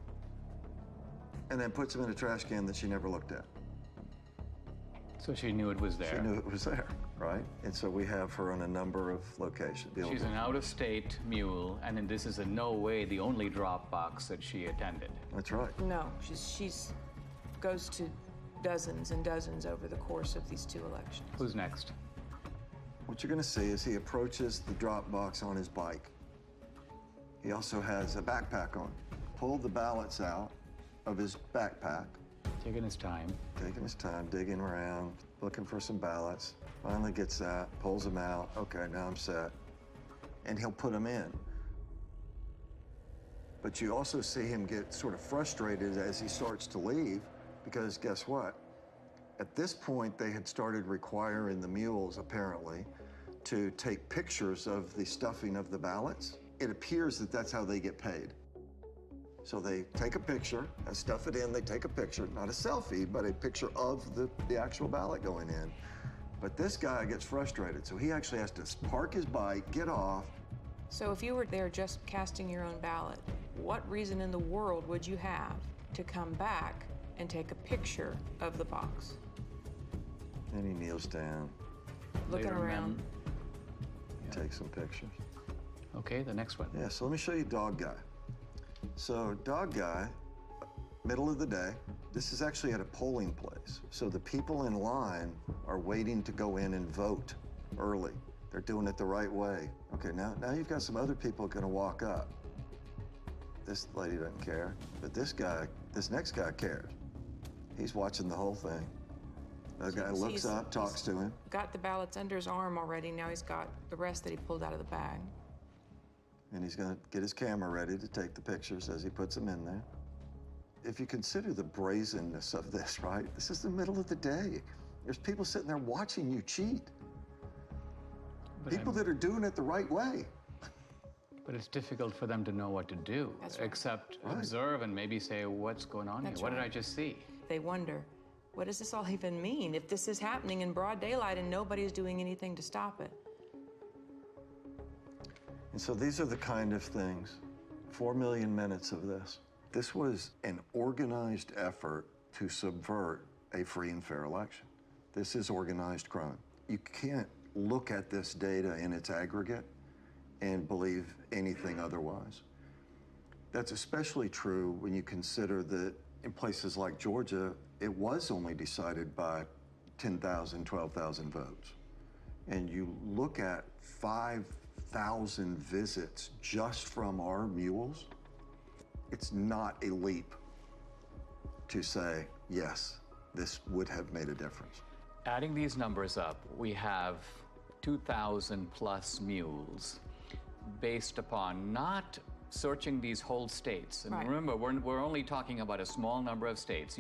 and then puts them in a trash can that she never looked at.
So she knew it was there.
She knew it was there, right? And so we have her on a number of locations.
She's an out-of-state mule, and then this is in no way the only drop box that she attended.
That's right.
No, she's goes to dozens and dozens over the course of these 2 elections.
Who's next?
What you're going to see is he approaches the drop box on his bike. He also has a backpack on. Pulled the ballots out of his backpack.
Taking his time.
Taking his time, digging around, looking for some ballots. Finally gets that, pulls them out. Okay, now I'm set. And he'll put them in. But you also see him get sort of frustrated as he starts to leave, because guess what? At this point, they had started requiring the mules, apparently, to take pictures of the stuffing of the ballots. It appears that that's how they get paid. So they take a picture, stuff it in, they take a picture, not a selfie, but a picture of the actual ballot going in. But this guy gets frustrated, so he actually has to park his bike, get off.
So if you were there just casting your own ballot, what reason in the world would you have to come back and take a picture of the box?
And he kneels down.
Looking around.
Take some pictures.
Okay, the next one.
Yeah, so let me show you Dog Guy. So Dog Guy, middle of the day, this is actually at a polling place. So the people in line are waiting to go in and vote early. They're doing it the right way. Okay, now you've got some other people gonna walk up. This lady doesn't care, but this next guy cares. He's watching the whole thing. The guy looks up, talks to him.
Got the ballots under his arm already. Now he's got the rest that he pulled out of the bag.
And he's gonna get his camera ready to take the pictures as he puts them in there. If you consider the brazenness of this, right? This is the middle of the day. There's people sitting there watching you cheat. People that are doing it the right way.
But it's difficult for them to know what to do, except observe and maybe say, what's going on here? What did I just see?
They wonder, what does this all even mean if this is happening in broad daylight and nobody's doing anything to stop it?
And so these are the kind of things, 4 million minutes of this. This was an organized effort to subvert a free and fair election. This is organized crime. You can't look at this data in its aggregate and believe anything otherwise. That's especially true when you consider that in places like Georgia, it was only decided by 10,000, 12,000 votes. And you look at 5,000 visits just from our mules, it's not a leap to say, yes, this would have made a difference.
Adding these numbers up, we have 2,000 plus mules based upon not searching these whole states. And remember, we're only talking about a small number of states.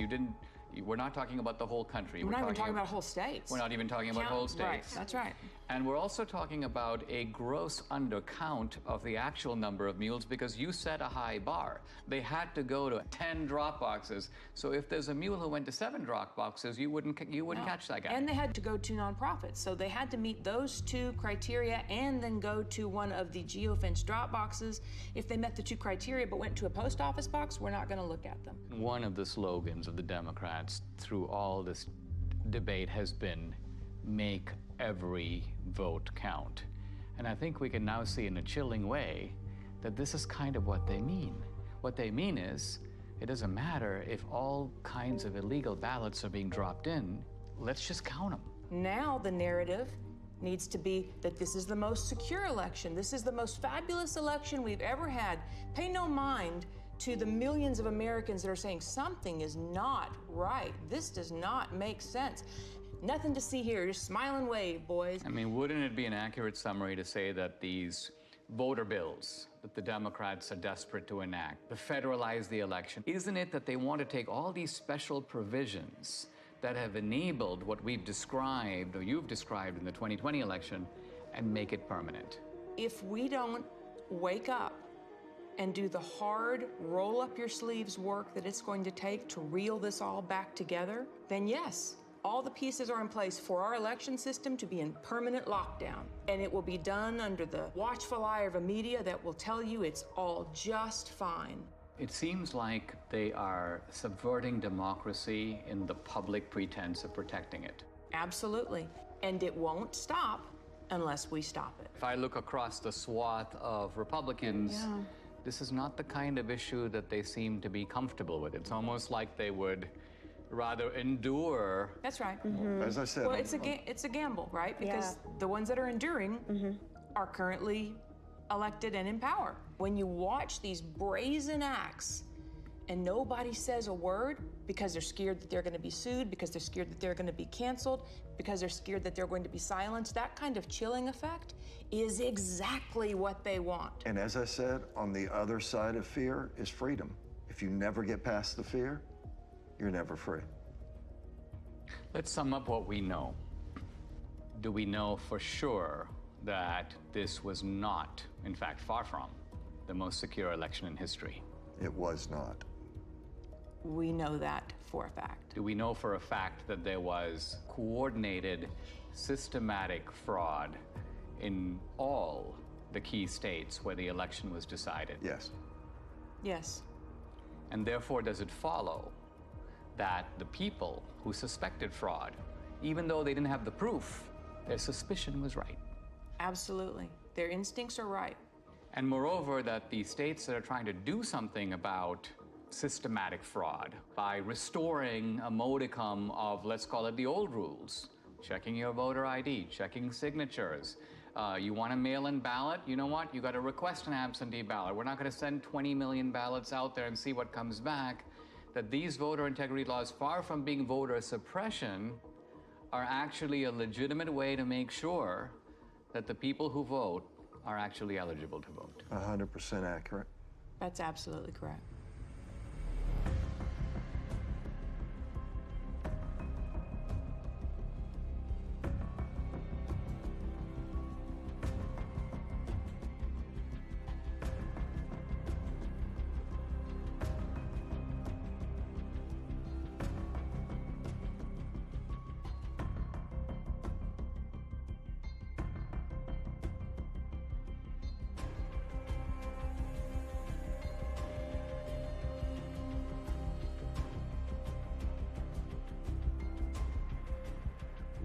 We're not talking about the whole country.
We're not even talking about whole states.
We're not even talking about whole states.
Right, that's right.
And we're also talking about a gross undercount of the actual number of mules because you set a high bar. They had to go to 10 drop boxes. So if there's a mule who went to 7 drop boxes, you wouldn't catch that guy.
And they had to go to nonprofits. So they had to meet those 2 criteria and then go to one of the geofence drop boxes. If they met the 2 criteria but went to a post office box, we're not going to look at them.
One of the slogans of the Democrats through all this debate has been make every vote count. And I think we can now see in a chilling way that this is kind of what they mean. What they mean is, it doesn't matter if all kinds of illegal ballots are being dropped in, let's just count them.
Now the narrative needs to be that this is the most secure election. This is the most fabulous election we've ever had. Pay no mind to the millions of Americans that are saying something is not right. This does not make sense. Nothing to see here, just smile and wave, boys.
I mean, wouldn't it be an accurate summary to say that these voter bills that the Democrats are desperate to enact, to federalize the election, isn't it that they want to take all these special provisions that have enabled what we've described, or you've described in the 2020 election, and make it permanent?
If we don't wake up and do the hard, roll up your sleeves work that it's going to take to reel this all back together, then yes, all the pieces are in place for our election system to be in permanent lockdown. And it will be done under the watchful eye of a media that will tell you it's all just fine.
It seems like they are subverting democracy in the public pretense of protecting it.
Absolutely. And it won't stop unless we stop it.
If I look across the swath of Republicans, this is not the kind of issue that they seem to be comfortable with. It's almost like they would rather endure.
That's right.
As I said,
well, it's a gamble, right? Because the ones that are enduring are currently elected and in power. When you watch these brazen acts and nobody says a word because they're scared that they're going to be sued, because they're scared that they're going to be canceled, because they're scared that they're going to be silenced, that kind of chilling effect is exactly what they want.
And as I said, on the other side of fear is freedom. If you never get past the fear, you're never free.
Let's sum up what we know. Do we know for sure that this was not, in fact, far from, the most secure election in history?
It was not.
We know that for a fact.
Do we know for a fact that there was coordinated, systematic fraud in all the key states where the election was decided?
Yes.
Yes.
And therefore, does it follow that the people who suspected fraud, even though they didn't have the proof, their suspicion was right?
Absolutely. Their instincts are right.
And moreover, that the states that are trying to do something about systematic fraud by restoring a modicum of, let's call it the old rules, checking your voter ID, checking signatures. You want a mail-in ballot? You know what? You got to request an absentee ballot. We're not going to send 20 million ballots out there and see what comes back. That these voter integrity laws, far from being voter suppression, are actually a legitimate way to make sure that the people who vote are actually eligible to vote.
100% accurate.
That's absolutely correct.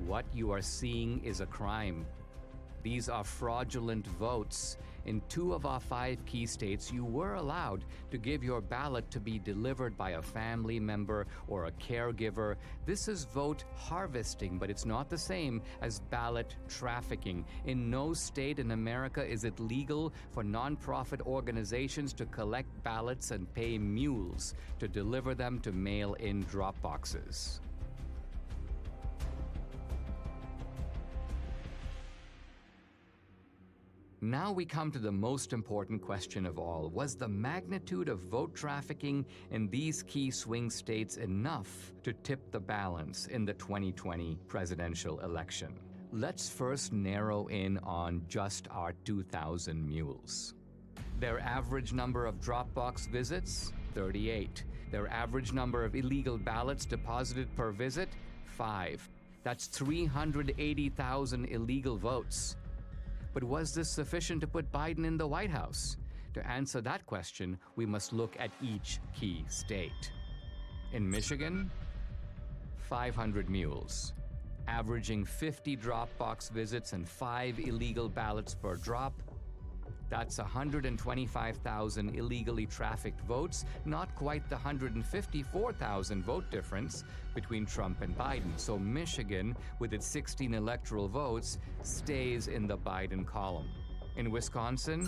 What you are seeing is a crime. These are fraudulent votes. In 2 of our 5 key states, you were allowed to give your ballot to be delivered by a family member or a caregiver. This is vote harvesting, but it's not the same as ballot trafficking. In no state in America is it legal for nonprofit organizations to collect ballots and pay mules to deliver them to mail-in drop boxes. Now we come to the most important question of all. Was the magnitude of vote trafficking in these key swing states enough to tip the balance in the 2020 presidential election? Let's first narrow in on just our 2,000 mules. Their average number of Dropbox visits, 38. Their average number of illegal ballots deposited per visit, 5. That's 380,000 illegal votes. But was this sufficient to put Biden in the White House? To answer that question, we must look at each key state. In Michigan, 500 mules, averaging 50 Dropbox visits and 5 illegal ballots per drop, That's 125,000 illegally trafficked votes, not quite the 154,000 vote difference between Trump and Biden. So Michigan, with its 16 electoral votes, stays in the Biden column. In Wisconsin,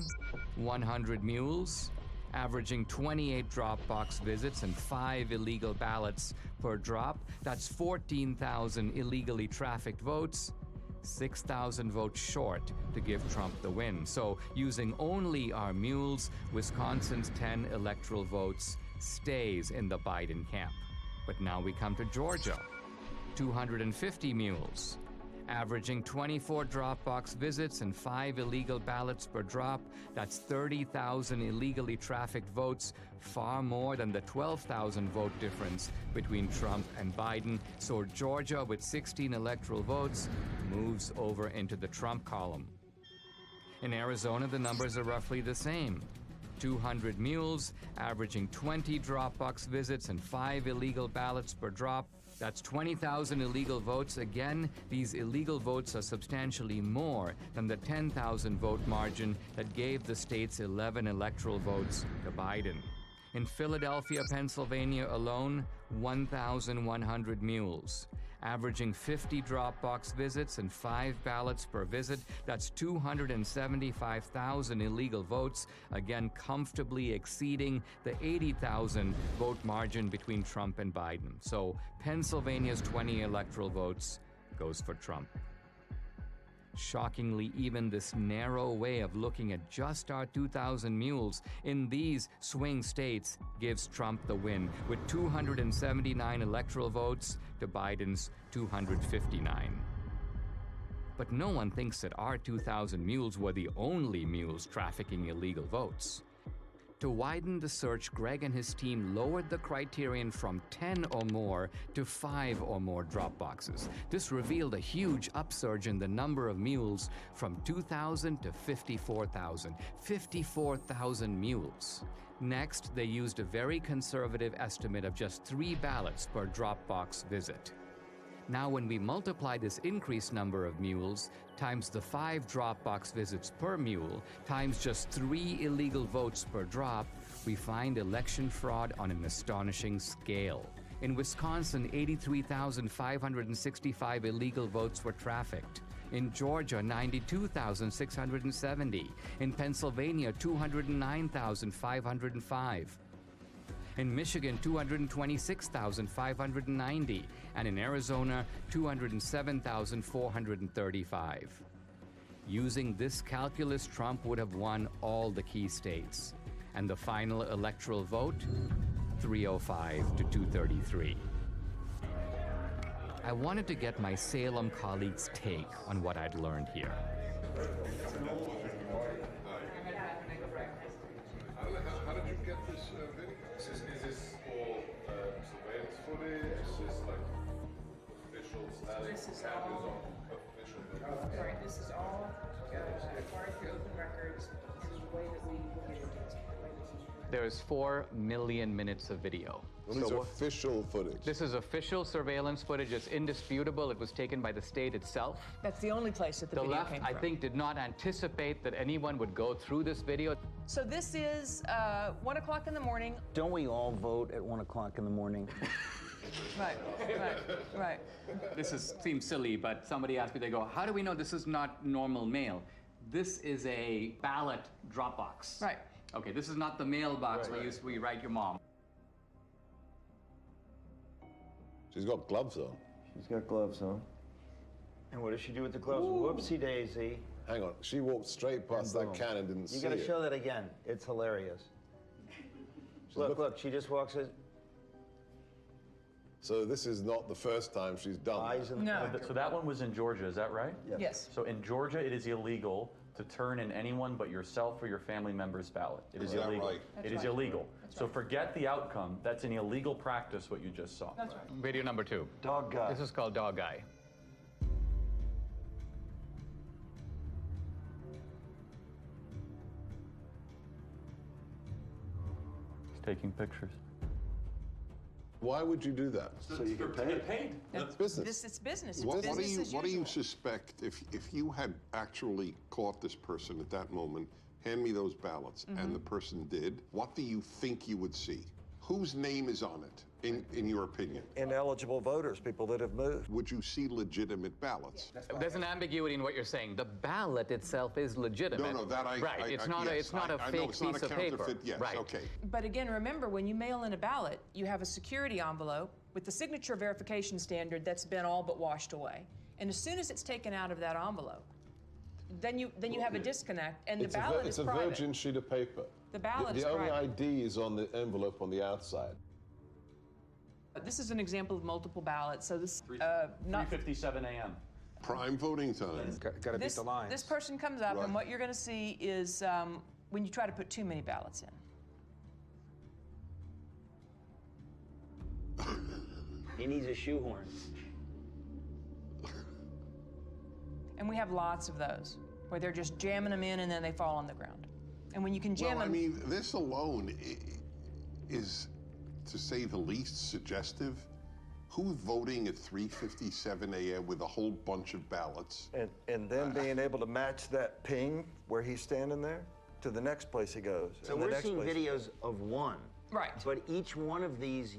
100 mules, averaging 28 drop box visits and 5 illegal ballots per drop. That's 14,000 illegally trafficked votes, 6,000 votes short to give Trump the win. So using only our mules, Wisconsin's 10 electoral votes stays in the Biden camp. But now we come to Georgia. 250 mules, averaging 24 drop box visits and 5 illegal ballots per drop. That's 30,000 illegally trafficked votes, far more than the 12,000 vote difference between Trump and Biden. So Georgia, with 16 electoral votes, moves over into the Trump column. In Arizona, the numbers are roughly the same. 200 mules, averaging 20 drop box visits and 5 illegal ballots per drop. That's 20,000 illegal votes. Again, these illegal votes are substantially more than the 10,000 vote margin that gave the state's 11 electoral votes to Biden. In Philadelphia, Pennsylvania alone, 1,100 mules, averaging 50 drop box visits and 5 ballots per visit. That's 275,000 illegal votes, again comfortably exceeding the 80,000 vote margin between Trump and Biden. So Pennsylvania's 20 electoral votes goes for Trump. Shockingly, even this narrow way of looking at just our 2,000 mules in these swing states gives Trump the win, with 279 electoral votes to Biden's 259. But no one thinks that our 2,000 mules were the only mules trafficking illegal votes. To widen the search, Greg and his team lowered the criterion from 10 or more to 5 or more drop boxes. This revealed a huge upsurge in the number of mules from 2,000 to 54,000. 54,000 mules. Next, they used a very conservative estimate of just 3 ballots per drop box visit. Now, when we multiply this increased number of mules times the 5 drop box visits per mule times just 3 illegal votes per drop, we find election fraud on an astonishing scale. In Wisconsin, 83,565 illegal votes were trafficked. In Georgia, 92,670. In Pennsylvania, 209,505. In Michigan, 226,590, and in Arizona, 207,435. Using this calculus, Trump would have won all the key states. And the final electoral vote, 305 to 233. I wanted to get my Salem colleagues' take on what I'd learned here.
How did you get this video? Is this all surveillance footage? Is this like official status?
This is all. Sorry, this is all acquired through open records. This is the way that we will get it.
There's 4 million minutes of video.
Well, these are official footage.
This is official surveillance footage. It's indisputable. It was taken by the state itself.
That's the only place that the video
left,
came from.
I think, did not anticipate that anyone would go through this video.
So this is 1 o'clock in the morning.
Don't we all vote at 1 o'clock in the morning?
Right.
This seems silly, but somebody asked me, they go, how do we know this is not normal mail? This is a ballot drop box.
Right.
Okay, this is not the mailbox where we write your mom.
She's got gloves on.
She's got gloves on. And what does she do with the gloves? Whoopsie daisy.
Hang on, she walked straight past that can and didn't see it.
You gotta show that again. It's hilarious. Look, she just walks in.
So this is not the first time she's done that.
No.
So that one was in Georgia, is that right?
Yes.
So in Georgia, it is illegal to turn in anyone but yourself or your family member's ballot. It is illegal.
Right?
It is illegal. So forget the outcome. That's an illegal practice, what you just saw.
That's right.
Video number 2.
Dog guy.
This is called Dog Guy.
He's taking pictures.
Why would you do that?
So you get paid.
It's business.
It's business. It's
What
business as
do you
usual.
suspect if you had actually caught this person at that moment hand me those ballots, and the person did, what do you think you would see? Whose name is on it, in your opinion?
Ineligible voters, people that have moved.
Would you see legitimate ballots?
There's an ambiguity in what you're saying. The ballot itself is legitimate.
No, that I...
Right, it's not a fake piece of paper.
Yes,
right.
okay.
But again, remember, when you mail in a ballot, you have a security envelope with the signature verification standard that's been all but washed away. And as soon as it's taken out of that envelope, then you have a disconnect, and the ballot is private.
It's a virgin sheet of paper.
The ballot is
private. The only ID is on the envelope on the outside.
This is an example of multiple ballots, so this...
3:57 a.m.
Prime voting time.
Got to beat the lines.
This person comes up, and what you're going to see is when you try to put too many ballots in.
He needs a shoehorn.
And we have lots of those, where they're just jamming them in and then they fall on the ground. And when you can jam them...
I mean, this alone is, to say the least, suggestive. Who's voting at 3:57 a.m. with a whole bunch of ballots?
And then being able to match that ping where he's standing there to the next place he goes.
So we're seeing videos of one.
Right.
But each one of these,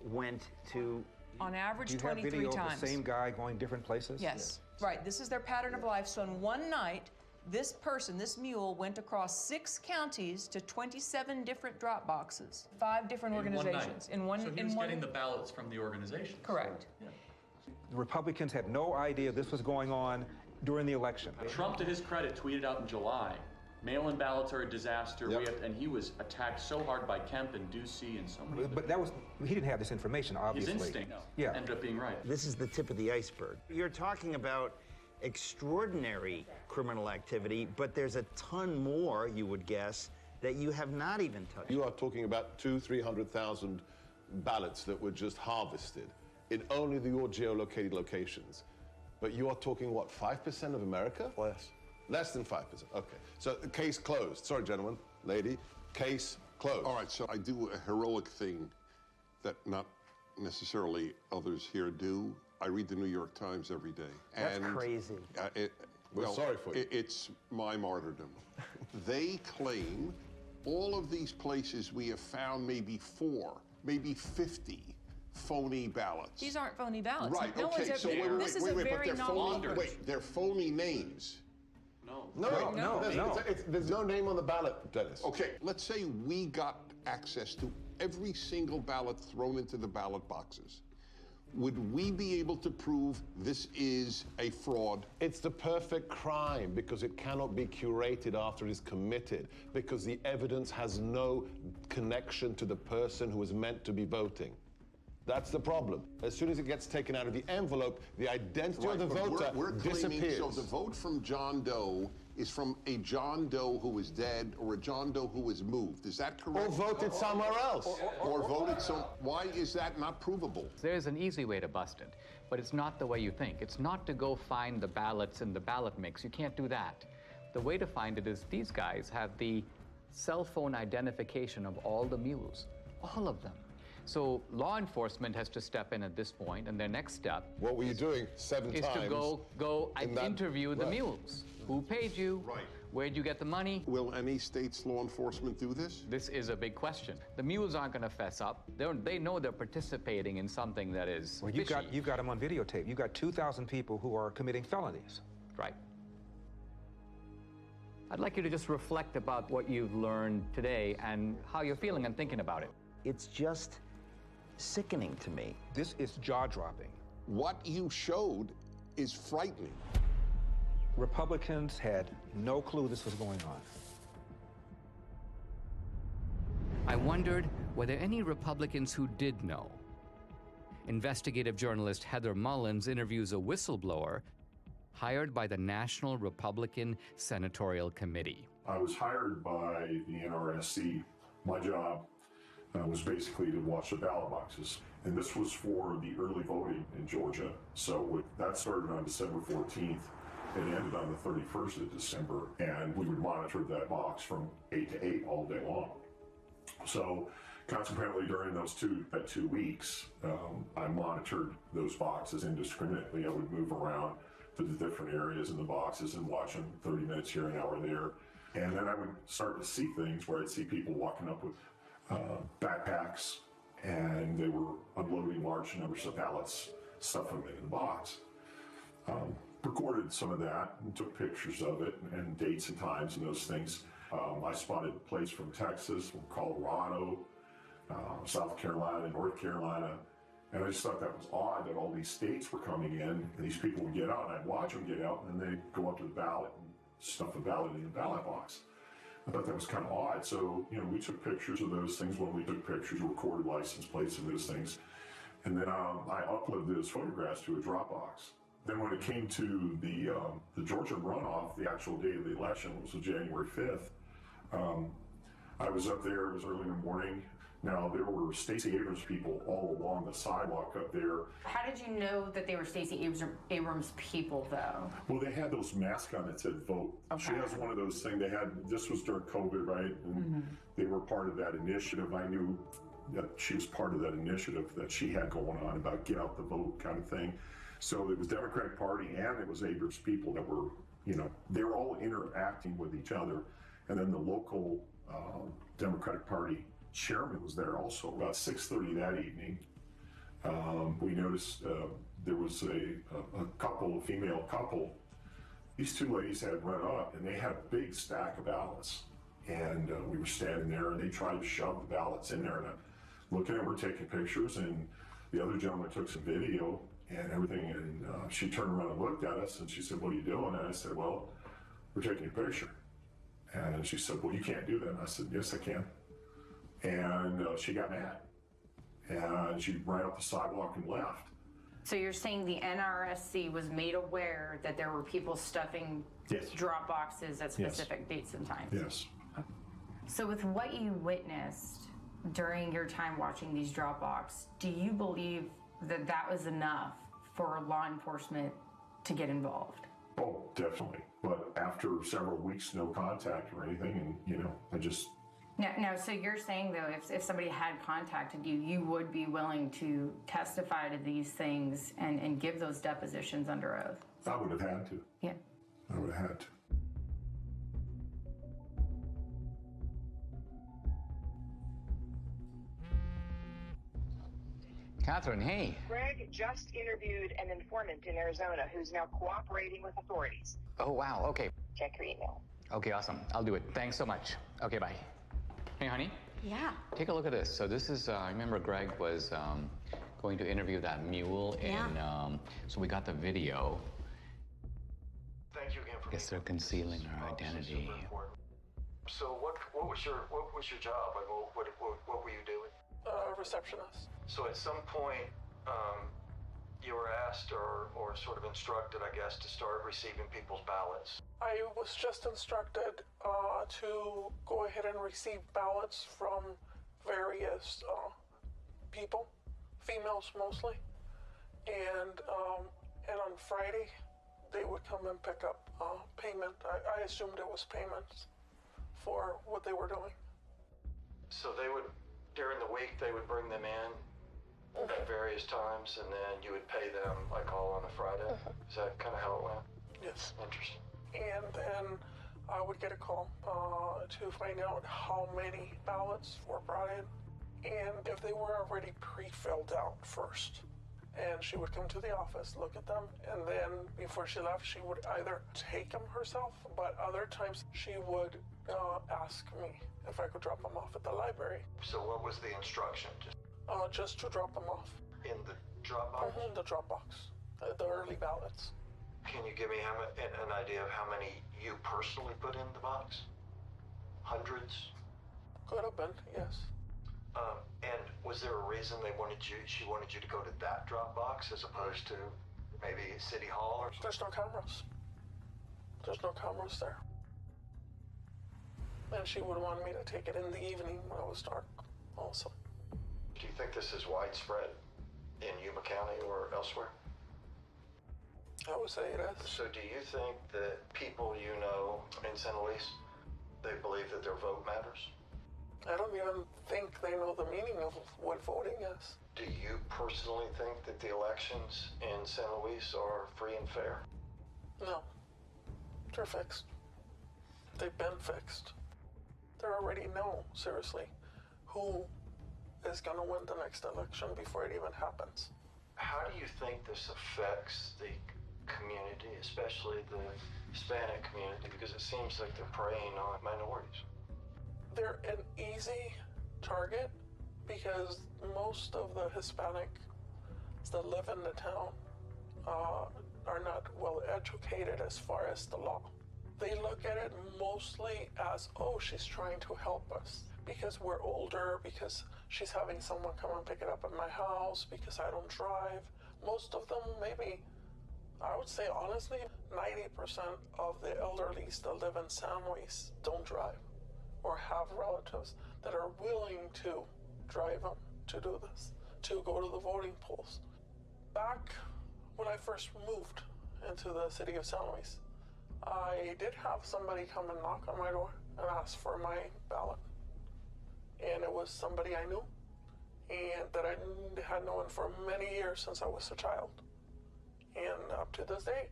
went to...
On average,
Do you have
23
video
times.
of the same guy going different places?
Yes. Right. This is their pattern of life. So in one night, this person, this mule, went across 6 counties to 27 different drop boxes, 5 different organizations.
In one night. So he was getting the ballots from the organization.
Correct.
So, yeah. The Republicans had no idea this was going on during the election.
Trump, to his credit, tweeted out in July, mail-in ballots are a disaster.
Yep.
And he was attacked so hard by Kemp and Ducey and so many.
But he didn't have this information, obviously.
His instinct ended up being right.
This is the tip of the iceberg. You're talking about extraordinary criminal activity, but there's a ton more, you would guess, that you have not even touched.
You are talking about 200,000-300,000 ballots that were just harvested in only your geolocated locations. But you are talking, what, 5% of America?
Less.
Less than 5%. Okay. So the case closed. Sorry, gentlemen, lady. Case closed.
All right, so I do a heroic thing that not necessarily others here do. I read the New York Times every day.
That's crazy.
We're sorry for you.
It's my martyrdom. They claim all of these places we have found maybe 4, maybe 50 phony ballots.
These aren't phony ballots.
Right,
no
okay,
one's
so
ever,
wait,
this is a very novel...
Wait, they're phony names.
No. There's no name on the ballot, Dennis.
Okay, let's say we got access to every single ballot thrown into the ballot boxes. Would we be able to prove this is a fraud?
It's the perfect crime because it cannot be curated after it is committed because the evidence has no connection to the person who was meant to be voting. That's the problem. As soon as it gets taken out of the envelope, the identity of the voter
we're claiming,
disappears.
So the vote from John Doe is from a John Doe who is dead or a John Doe who is moved. Is that correct?
Or voted somewhere else.
Or voted why is that not provable?
There's an easy way to bust it, but it's not the way you think. It's not to go find the ballots in the ballot mix. You can't do that. The way to find it is these guys have the cell phone identification of all the mules, all of them. So law enforcement has to step in at this point, and their next step...
What were you doing 7 times?
...is to go and interview the mules. Who paid you?
Right.
Where'd you get the money?
Will any state's law enforcement do this?
This is a big question. The mules aren't going to fess up. They know they're participating in something that is
Well, you've got them on videotape. You've got 2,000 people who are committing felonies.
Right. I'd like you to just reflect about what you've learned today and how you're feeling and thinking about it.
It's just sickening to me.
This is jaw-dropping.
What you showed is frightening.
Republicans had no clue this was going on.
I wondered, were there any Republicans who did know? Investigative journalist Heather Mullins interviews a whistleblower hired by the National Republican Senatorial Committee.
I was hired by the NRSC. My job was basically to watch the ballot boxes. And this was for the early voting in Georgia. So that started on December 14th. It ended on the 31st of December. And we would monitor that box from 8 to 8 all day long. So consequently, during those two weeks, I monitored those boxes indiscriminately. I would move around to the different areas in the boxes and watch them 30 minutes here, an hour there. And then I would start to see things where I'd see people walking up with backpacks, and they were unloading large numbers of ballots, stuffing them in the box. Recorded some of that and took pictures of it and dates and times and those things. I spotted plates from Texas, from Colorado, South Carolina, North Carolina. And I just thought that was odd that all these states were coming in and these people would get out and I'd watch them get out and then they'd go up to the ballot and stuff the ballot in the ballot box. I thought that was kind of odd. So, we took pictures of those things. When we took pictures, recorded license plates and those things. And then I uploaded those photographs to a Dropbox. Then when it came to the Georgia runoff, the actual day of the election, which was January 5th, I was up there, it was early in the morning. Now, there were Stacey Abrams people all along the sidewalk up there.
How did you know that they were Stacey Abrams people, though?
Well, they had those masks on that said vote. Okay. She has one of those things this was during COVID, right? And they were part of that initiative. I knew that she was part of that initiative that she had going on about get out the vote kind of thing. So it was Democratic Party and it was Abrams people that were, they were all interacting with each other. And then the local Democratic Party chairman was there also. About 6:30 that evening, we noticed there was a couple, a female couple. These two ladies had run up and they had a big stack of ballots. And we were standing there and they tried to shove the ballots in there. And I'm looking at her taking pictures, and the other gentleman took some video and everything. And she turned around and looked at us and she said, "What are you doing?" And I said, "Well, we're taking a picture." And she said, "Well, you can't do that." And I said, "Yes, I can." And she got mad. And she ran up the sidewalk and left.
So you're saying the NRSC was made aware that there were people stuffing drop boxes at specific dates and times?
Yes.
So with what you witnessed during your time watching these drop boxes, do you believe that that was enough for law enforcement to get involved?
Oh, definitely. But after several weeks, no contact or anything, and I just...
Now, so you're saying, though, if somebody had contacted you, you would be willing to testify to these things and give those depositions under oath?
I would have had to.
Yeah.
I would have had to.
Catherine, hey.
Greg just interviewed an informant in Arizona who's now cooperating with authorities.
Oh, wow. Okay.
Check your email.
Okay, awesome. I'll do it. Thanks so much. Okay, bye. Hey, honey.
Yeah.
Take a look at this. So this is, I remember Greg was going to interview that mule, and so we got the video.
Thank you again for.
I guess they're concealing her identity.
So what was your job? Like, what were you doing?
Receptionist.
So at some point, you were asked or sort of instructed, I guess, to start receiving people's ballots.
I was just instructed to go ahead and receive ballots from various people, females mostly, and on Friday they would come and pick up payment. I assumed it was payments for what they were doing.
So they would, during the week, they would bring them in at various times, and then you would pay them like all on a Friday. Is that kind of how it went?
Yes.
Interesting.
And then I would get a call to find out how many ballots were brought in and if they were already pre-filled out first. And she would come to the office, look at them, and then before she left, she would either take them herself, but other times she would ask me if I could drop them off at the library.
So what was the instruction?
Just to drop them off.
In the drop box?
In the drop box, the early ballots.
Can you give me an idea of how many you personally put in the box? Hundreds?
Could have been, yes.
And was there a reason she wanted you to go to that drop box as opposed to maybe City Hall or something?
There's no cameras. There's no cameras there. And she would want me to take it in the evening when it was dark also.
Do you think this is widespread in Yuma County or elsewhere?
I would say it is.
So do you think that people you know in San Luis, they believe that their vote matters?
I don't even think they know the meaning of what voting is.
Do you personally think that the elections in San Luis are free and fair?
No. They're fixed. they've been fixed. They already know, seriously, who is going to win the next election before it even happens.
How do you think this affects the community, especially the Hispanic community, because it seems like they're preying on minorities?
They're an easy target because most of the Hispanics that live in the town are not well educated as far as the law. They look at it mostly as, oh, she's trying to help us because we're older, because she's having someone come and pick it up at my house, because I don't drive. Most of them, maybe, I would say honestly, 90% of the elderlies that live in San Luis don't drive or have relatives that are willing to drive them to do this, to go to the voting polls. Back when I first moved into the city of San Luis, I did have somebody come and knock on my door and ask for my ballot. And it was somebody I knew and that I had known for many years since I was a child. And up to this day,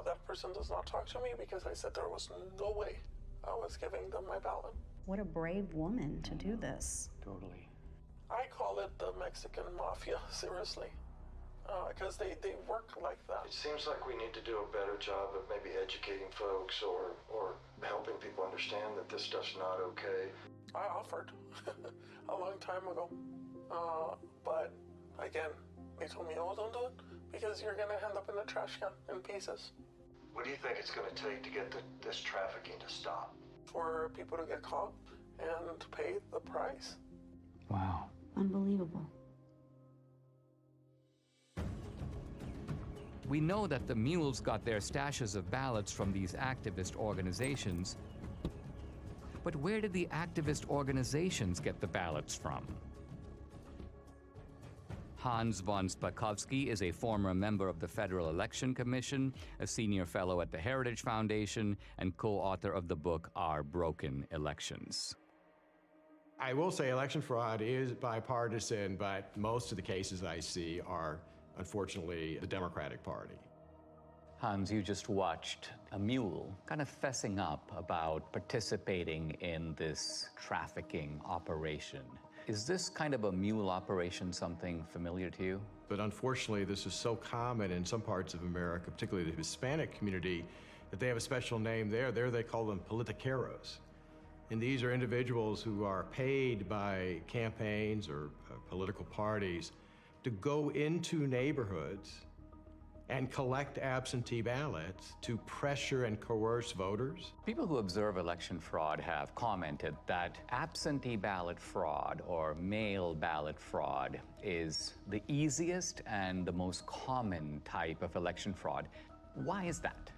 that person does not talk to me because I said there was no way I was giving them my ballot.
What a brave woman to do this.
Totally.
I call it the Mexican mafia, seriously, because they work like that.
It seems like we need to do a better job of maybe educating folks or helping people understand that this stuff's not okay.
I offered a long time ago, but again, they told me, oh, don't do it because you're going to end up in the trash can in pieces.
What do you think it's going to take to get this trafficking to stop?
For people to get caught and to pay the price.
Wow.
Unbelievable.
We know that the Mules got their stashes of ballots from these activist organizations. But where did the activist organizations get the ballots from? Hans von Spakovsky is a former member of the Federal Election Commission, a senior fellow at the Heritage Foundation, and co-author of the book Our Broken Elections.
I will say election fraud is bipartisan, but most of the cases I see are, unfortunately, the Democratic Party.
Hans, you just watched a mule kind of fessing up about participating in this trafficking operation. Is this kind of a mule operation something familiar to you?
But unfortunately, this is so common in some parts of America, particularly the Hispanic community, that they have a special name there. There they call them politiqueros. And these are individuals who are paid by campaigns or political parties to go into neighborhoods and collect absentee ballots to pressure and coerce voters.
People who observe election fraud have commented that absentee ballot fraud or mail ballot fraud is the easiest and the most common type of election fraud. Why is that?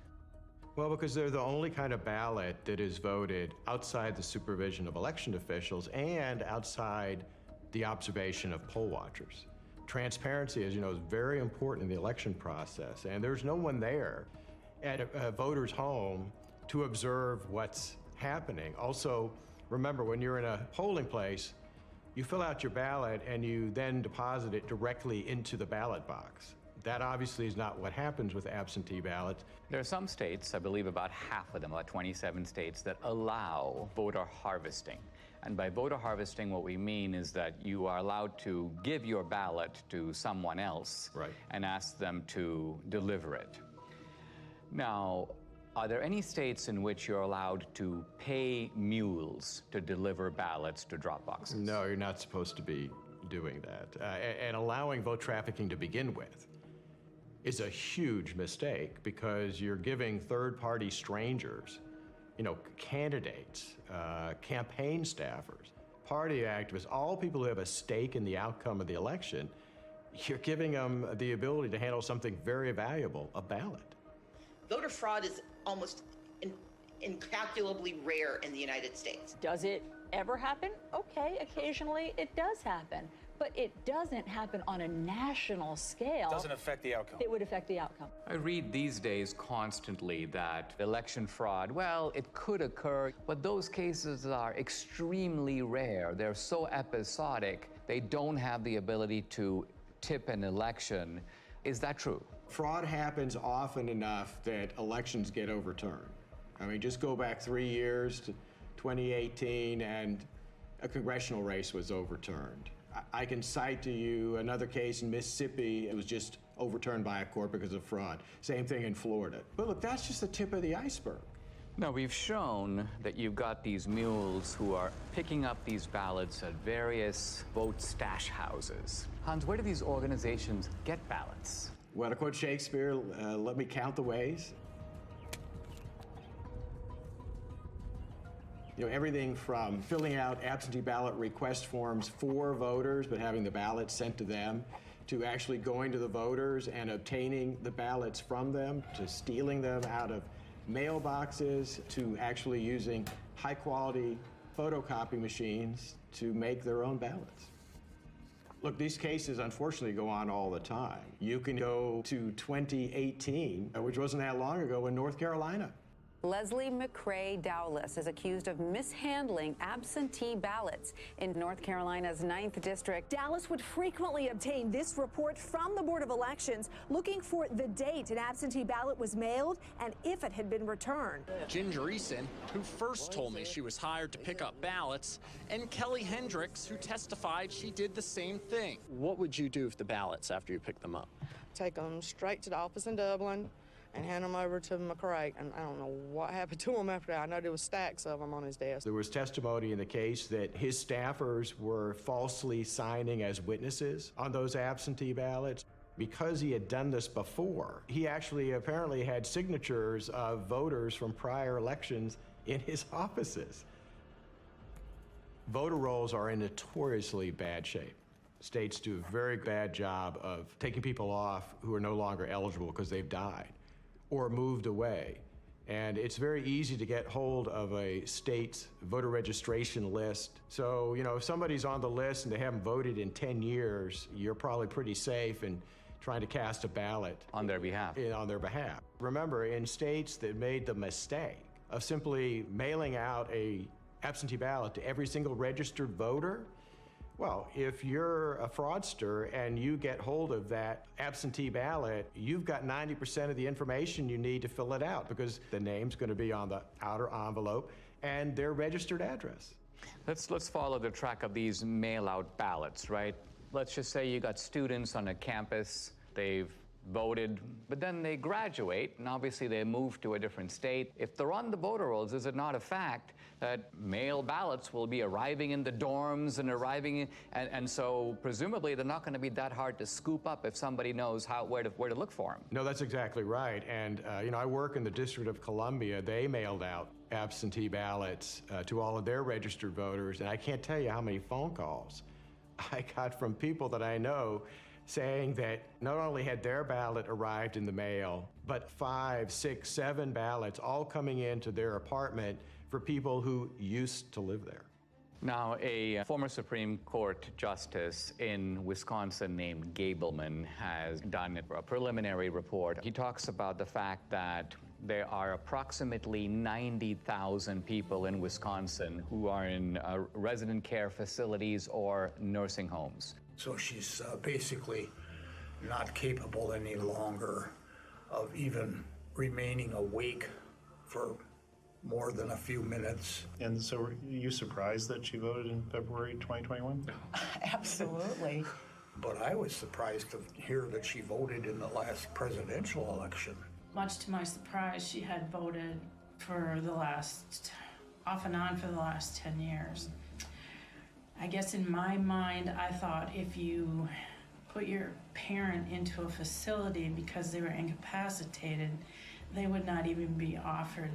Well, because they're the only kind of ballot that is voted outside the supervision of election officials and outside the observation of poll watchers. Transparency, as you know, is very important in the election process, and there's no one there at a voter's home to observe what's happening. Also, remember, when you're in a polling place, you fill out your ballot and you then deposit it directly into the ballot box. That obviously is not what happens with absentee ballots.
There are some states, I believe about half of them, about 27 states, that allow voter harvesting. And by voter harvesting, what we mean is that you are allowed to give your ballot to someone else and ask them to deliver it. Now, are there any states in which you're allowed to pay mules to deliver ballots to drop boxes?
No, you're not supposed to be doing that. And allowing vote trafficking to begin with is a huge mistake because you're giving third-party strangers, you know, candidates, campaign staffers, party activists, all people who have a stake in the outcome of the election, you're giving them the ability to handle something very valuable, a ballot.
Voter fraud is almost incalculably rare in the United States.
Does it ever happen? Okay, occasionally it does happen, but it doesn't happen on a national scale.
It doesn't affect the outcome.
It would affect the outcome.
I read these days constantly that election fraud, well, it could occur, but those cases are extremely rare. They're so episodic, they don't have the ability to tip an election. Is that true?
Fraud happens often enough that elections get overturned. I mean, just go back 3 years to 2018 and a congressional race was overturned. I can cite to you another case in Mississippi. It was just overturned by a court because of fraud. Same thing in Florida. But look, that's just the tip of the iceberg.
Now, we've shown that you've got these mules who are picking up these ballots at various vote stash houses. Hans, where do these organizations get ballots?
Well, to quote Shakespeare, let me count the ways. You know, everything from filling out absentee ballot request forms for voters, but having the ballots sent to them, to actually going to the voters and obtaining the ballots from them, to stealing them out of mailboxes, to actually using high-quality photocopy machines to make their own ballots. Look, these cases unfortunately go on all the time. You can go to 2018, which wasn't that long ago, in North Carolina.
Leslie McCrae Dowless is accused of mishandling absentee ballots in North Carolina's 9th District.
Dallas would frequently obtain this report from the Board of Elections looking for the date an absentee ballot was mailed and if it had been returned.
Ginger Eason, who first told me she was hired to pick up ballots, and Kelly Hendricks, who testified she did the same thing. What would you do with the ballots after you picked them up?
Take them straight to the office in Dublin and hand them over to McCrae. And I don't know what happened to him after that. I know there was stacks of them on his desk.
There was testimony in the case that his staffers were falsely signing as witnesses on those absentee ballots. Because he had done this before, he actually apparently had signatures of voters from prior elections in his offices. Voter rolls are in notoriously bad shape. States do a very bad job of taking people off who are no longer eligible because they've died or moved away. And it's very easy to get hold of a state's voter registration list. So, you know, if somebody's on the list and they haven't voted in 10 years, you're probably pretty safe in trying to cast a ballot
on their behalf.
On their behalf. Remember, in states that made the mistake of simply mailing out a absentee ballot to every single registered voter, well, if you're a fraudster and you get hold of that absentee ballot, you've got 90% of the information you need to fill it out because the name's going to be on the outer envelope and their registered address.
Let's follow the track of these mail-out ballots, right? Let's just say you got students on a campus, they've voted, but then they graduate, and obviously they move to a different state. If they're on the voter rolls, is it not a fact that mail ballots will be arriving in the dorms and arriving, and so presumably they're not going to be that hard to scoop up if somebody knows where to look for them?
No, that's exactly right. And you know, I work in the District of Columbia. They mailed out absentee ballots to all of their registered voters, and I can't tell you how many phone calls I got from people that I know saying that not only had their ballot arrived in the mail, but 5, 6, 7 ballots all coming into their apartment for people who used to live there.
Now, a former Supreme Court justice in Wisconsin named Gableman has done a preliminary report. He talks about the fact that there are approximately 90,000 people in Wisconsin who are in resident care facilities or nursing homes.
So she's basically not capable any longer of even remaining awake for more than a few minutes.
And so were you surprised that she voted in February 2021?
Absolutely. But I was surprised to hear that she voted in the last presidential election.
Much to my surprise, she had voted for the last, off and on for the last 10 years. I guess in my mind, I thought if you put your parent into a facility because they were incapacitated, they would not even be offered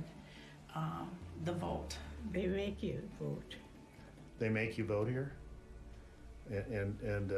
the vote.
They make you vote.
They make you vote here? And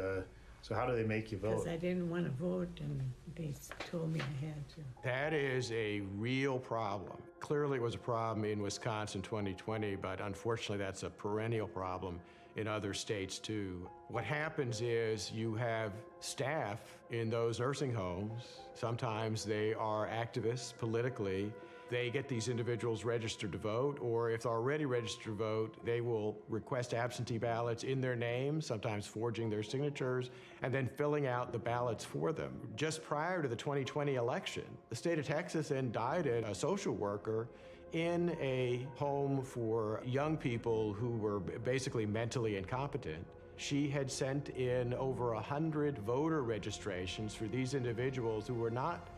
so how do they make you vote?
Because I didn't want to vote, and they told me I had to.
That is a real problem. Clearly it was a problem in Wisconsin 2020, but unfortunately that's a perennial problem in other states too. What happens is you have staff in those nursing homes. Sometimes they are activists politically. They get these individuals registered to vote, or if they're already registered to vote, they will request absentee ballots in their name, sometimes forging their signatures, and then filling out the ballots for them. Just prior to the 2020 election, the state of Texas indicted a social worker in a home for young people who were basically mentally incompetent. She had sent in over 100 voter registrations for these individuals who were not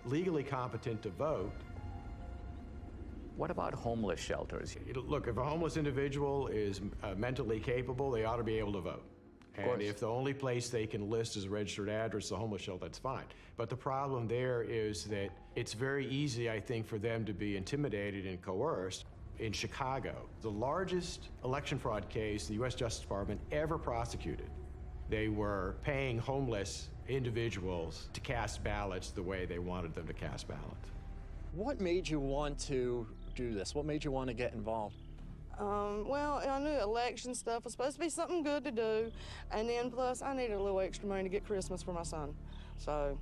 legally competent to vote.
What about homeless shelters?
Look, if a homeless individual is mentally capable, they ought to be able to vote. And if the only place they can list as a registered address is a homeless shelter, that's fine. But the problem there is that it's very easy, I think, for them to be intimidated and coerced. In Chicago, the largest election fraud case the U.S. Justice Department ever prosecuted, they were paying homeless individuals to cast ballots the way they wanted them to cast ballots.
What made you want to do this? What made you want to get involved?
Well, I knew election stuff was supposed to be something good to do, and then plus I needed a little extra money to get Christmas for my son. So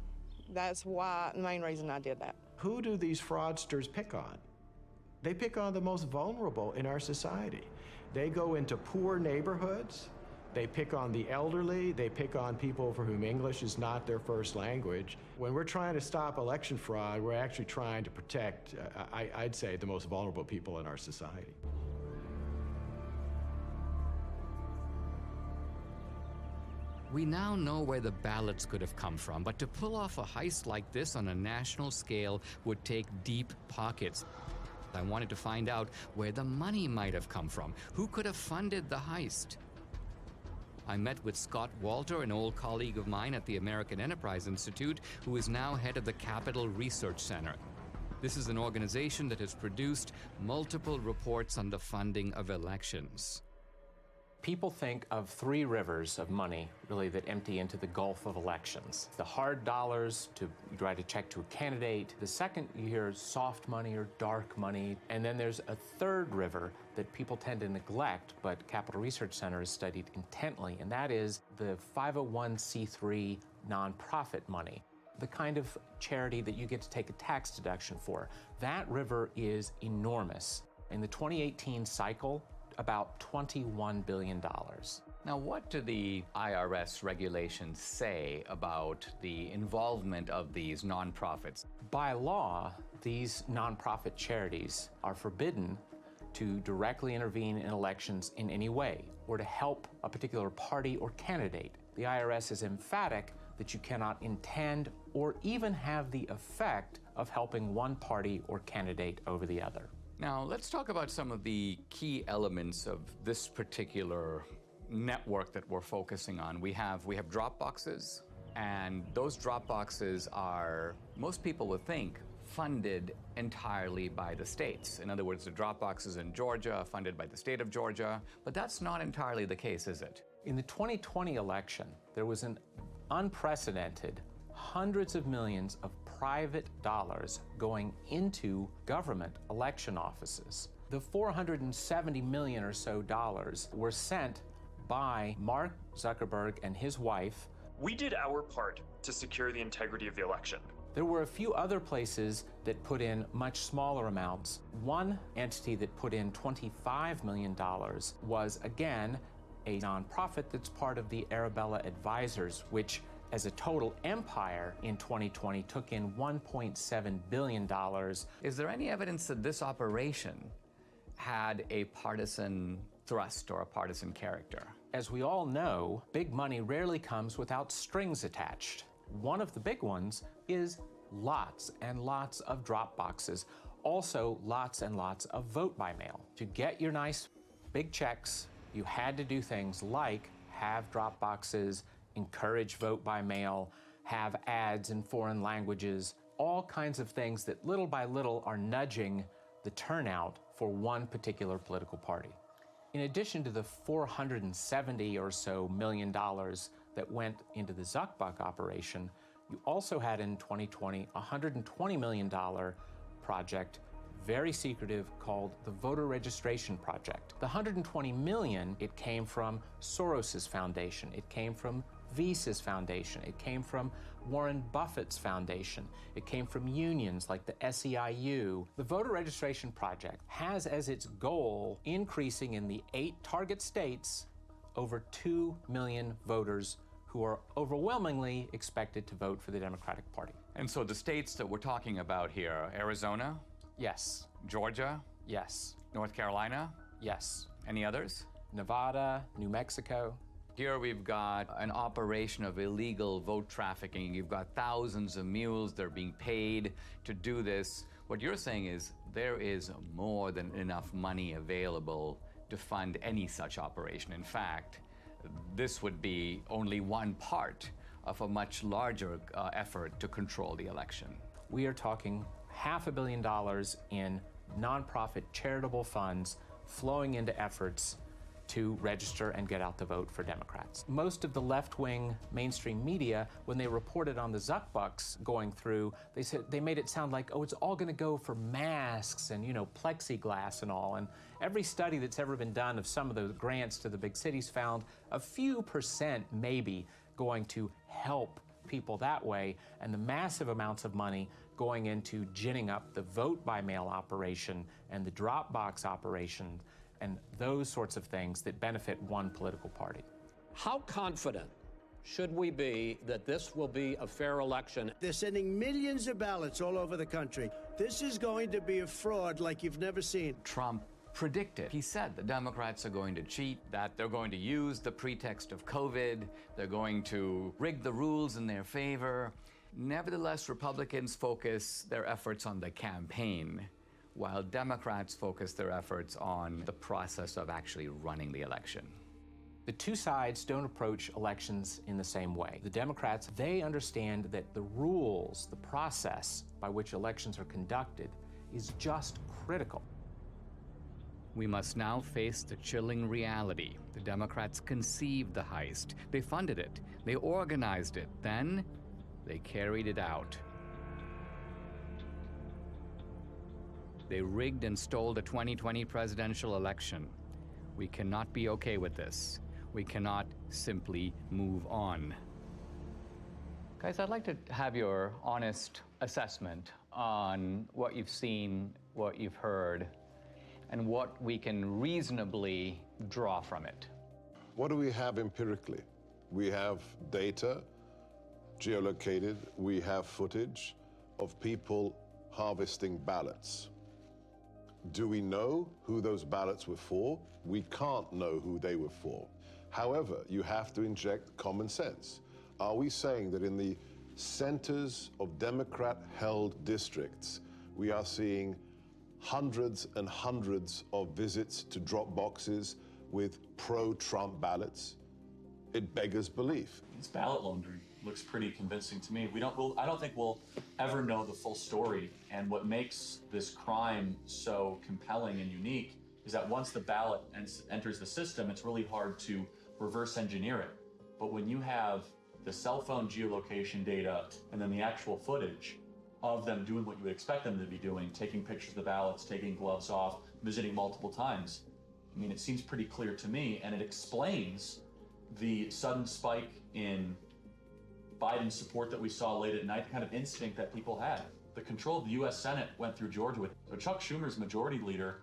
that's why, the main reason I did that.
Who do these fraudsters pick on? They pick on the most vulnerable in our society. They go into poor neighborhoods, they pick on the elderly, they pick on people for whom English is not their first language. When we're trying to stop election fraud, we're actually trying to protect, I'd say, the most vulnerable people in our society.
We now know where the ballots could have come from, but to pull off a heist like this on a national scale would take deep pockets. I wanted to find out where the money might have come from. Who could have funded the heist? I met with Scott Walter, an old colleague of mine at the American Enterprise Institute, who is now head of the Capital Research Center. This is an organization that has produced multiple reports on the funding of elections.
People think of three rivers of money, really, that empty into the gulf of elections. The hard dollars to write a check to a candidate. The second you hear soft money or dark money. And then there's a third river that people tend to neglect, but Capital Research Center has studied intently, and that is the 501c3 nonprofit money. The kind of charity that you get to take a tax deduction for. That river is enormous. In the 2018 cycle, about $21 billion.
Now, what do the IRS regulations say about the involvement of these nonprofits?
By law, these nonprofit charities are forbidden to directly intervene in elections in any way or to help a particular party or candidate. The IRS is emphatic that you cannot intend or even have the effect of helping one party or candidate over the other.
Now, let's talk about some of the key elements of this particular network that we're focusing on. We have drop boxes, and those drop boxes are, most people would think, funded entirely by the states. In other words, the drop boxes in Georgia, funded by the state of Georgia, but that's not entirely the case, is it?
In the 2020 election, there was an unprecedented hundreds of millions of private dollars going into government election offices. The $470 million or so dollars were sent by Mark Zuckerberg and his wife.
We did our part to secure the integrity of the election.
There were a few other places that put in much smaller amounts. One entity that put in $25 million was, again, a nonprofit that's part of the Arabella Advisors, which as a total empire in 2020 took in $1.7 billion.
Is there any evidence that this operation had a partisan thrust or a partisan character?
As we all know, big money rarely comes without strings attached. One of the big ones is lots and lots of drop boxes. Also, lots and lots of vote by mail. To get your nice big checks, you had to do things like have drop boxes, encourage vote by mail, have ads in foreign languages, all kinds of things that little by little are nudging the turnout for one particular political party. In addition to the $470 or so million that went into the Zuckbuck operation, you also had in 2020 a $120 million project, very secretive, called the Voter Registration Project. The $120 million, it came from Soros's foundation, it came from Visa's foundation, it came from Warren Buffett's foundation, it came from unions like the SEIU. The Voter Registration Project has as its goal increasing in the 8 target states over 2 million voters who are overwhelmingly expected to vote for the Democratic Party.
And so the states that we're talking about here, Arizona?
Yes.
Georgia?
Yes.
North Carolina?
Yes.
Any others?
Nevada, New Mexico.
Here we've got an operation of illegal vote trafficking. You've got thousands of mules. They're being paid to do this. What you're saying is there is more than enough money available to fund any such operation. In fact, this would be only one part of a much larger effort to control the election.
We are talking $500 million in nonprofit charitable funds flowing into efforts to register and get out the vote for Democrats. Most of the left-wing mainstream media, when they reported on the Zuck bucks going through, they made it sound like, oh, it's all going to go for masks and, plexiglass and all. And every study that's ever been done of some of the grants to the big cities found a few percent maybe going to help people that way, and the massive amounts of money going into ginning up the vote by mail operation and the drop box operation and those sorts of things that benefit one political party.
How confident should we be that this will be a fair election?
They're sending millions of ballots all over the country. This is going to be a fraud like you've never seen.
Trump predicted. He said the Democrats are going to cheat, that they're going to use the pretext of COVID, they're going to rig the rules in their favor. Nevertheless, Republicans focus their efforts on the campaign, while Democrats focus their efforts on the process of actually running the election.
The two sides don't approach elections in the same way. The Democrats, they understand that the rules, the process by which elections are conducted is just critical.
We must now face the chilling reality. The Democrats conceived the heist. They funded it. They organized it. Then they carried it out. They rigged and stole the 2020 presidential election. We cannot be okay with this. We cannot simply move on. Guys, I'd like to have your honest assessment on what you've seen, what you've heard, and what we can reasonably draw from it.
What do we have empirically? We have data, geolocated, we have footage of people harvesting ballots. Do we know who those ballots were for? We can't know who they were for. However, you have to inject common sense. Are we saying that in the centers of Democrat-held districts, we are seeing hundreds and hundreds of visits to drop boxes with pro-Trump ballots? It beggars belief.
It's ballot laundering. Looks pretty convincing to me. I don't think we'll ever know the full story. And what makes this crime so compelling and unique is that once the ballot enters the system, it's really hard to reverse engineer it. But when you have the cell phone geolocation data and then the actual footage of them doing what you would expect them to be doing, taking pictures of the ballots, taking gloves off, visiting multiple times, I mean, it seems pretty clear to me, and it explains the sudden spike in Biden's support that we saw late at night, the kind of instinct that people had. The control of the U.S. Senate went through Georgia with so Chuck Schumer's majority leader,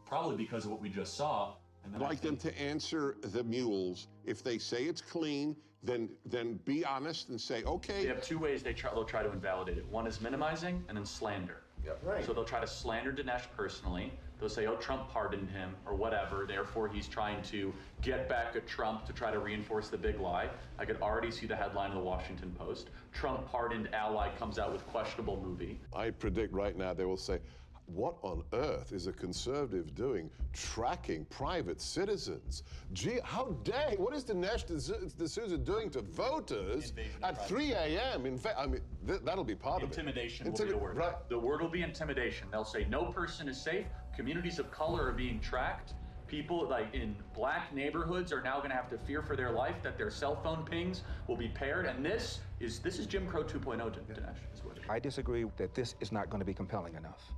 probably because of what we just saw. And
I'd like them to answer the mules. If they say it's clean, then be honest and say, okay.
They have two ways they'll try to invalidate it. One is minimizing and then slander.
Yep. Right.
So they'll try to slander Dinesh personally. They'll say, oh, Trump pardoned him or whatever. Therefore, he's trying to get back at Trump to try to reinforce the big lie. I could already see the headline of the Washington Post. Trump pardoned ally comes out with questionable movie.
I predict right now they will say, what on earth is a conservative doing tracking private citizens? Gee, how dare, what is Dinesh D'Souza doing to voters at 3 a.m.? In fact, I mean, that'll be part of it.
Intimidation will be the word.
Right.
The word will be intimidation. They'll say no person is safe. Communities of color are being tracked. People like in black neighborhoods are now going to have to fear for their life that their cell phone pings will be paired. And this is Jim Crow 2.0, Dinesh.
I disagree that this is not going to be compelling enough.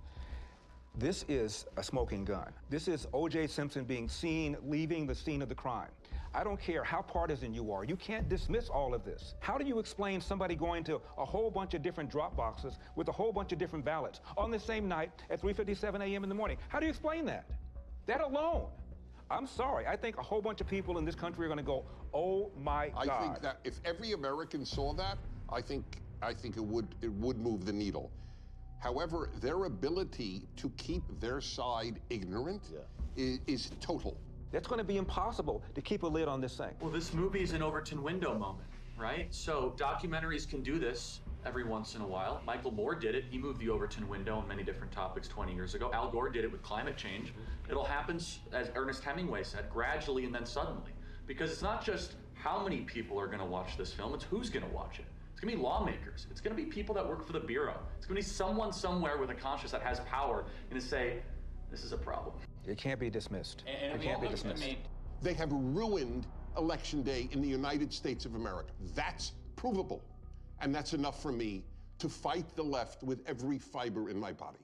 This is a smoking gun. This is O.J. Simpson being seen leaving the scene of the crime. I don't care how partisan you are. You can't dismiss all of this. How do you explain somebody going to a whole bunch of different drop boxes with a whole bunch of different ballots on the same night at 3:57 a.m. in the morning? How do you explain that? That alone. I'm sorry. I think a whole bunch of people in this country are going to go, oh my God.
I think that if every American saw that, I think it would move the needle. However, their ability to keep their side ignorant is total.
That's going to be impossible to keep a lid on this thing.
Well, this movie is an Overton window moment, right? So documentaries can do this every once in a while. Michael Moore did it. He moved the Overton window on many different topics 20 years ago. Al Gore did it with climate change. It'll happen, as Ernest Hemingway said, gradually and then suddenly. Because it's not just how many people are going to watch this film, it's who's going to watch it. It's going to be lawmakers. It's going to be people that work for the Bureau. It's going to be someone somewhere with a conscience that has power and to say, this is a problem.
It can't be dismissed.
It can't be dismissed. They have ruined Election Day in the United States of America. That's provable. And that's enough for me to fight the left with every fiber in my body.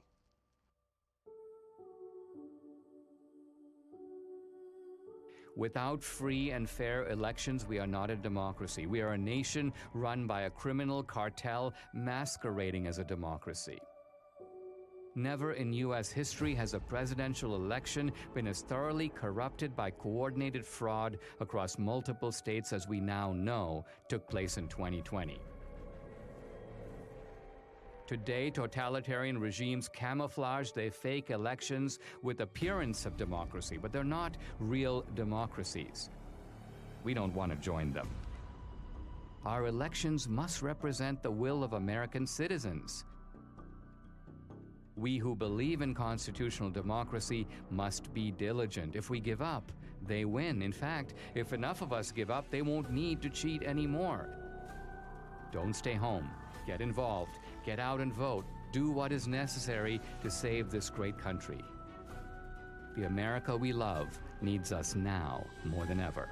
Without free and fair elections, we are not a democracy. We are a nation run by a criminal cartel masquerading as a democracy. Never in U.S. history has a presidential election been as thoroughly corrupted by coordinated fraud across multiple states as we now know took place in 2020. Today, totalitarian regimes camouflage their fake elections with appearance of democracy, but they're not real democracies. We don't want to join them. Our elections must represent the will of American citizens. We who believe in constitutional democracy must be diligent. If we give up, they win. In fact, if enough of us give up, they won't need to cheat anymore. Don't stay home. Get involved. Get out and vote. Do what is necessary to save this great country. The America we love needs us now more than ever.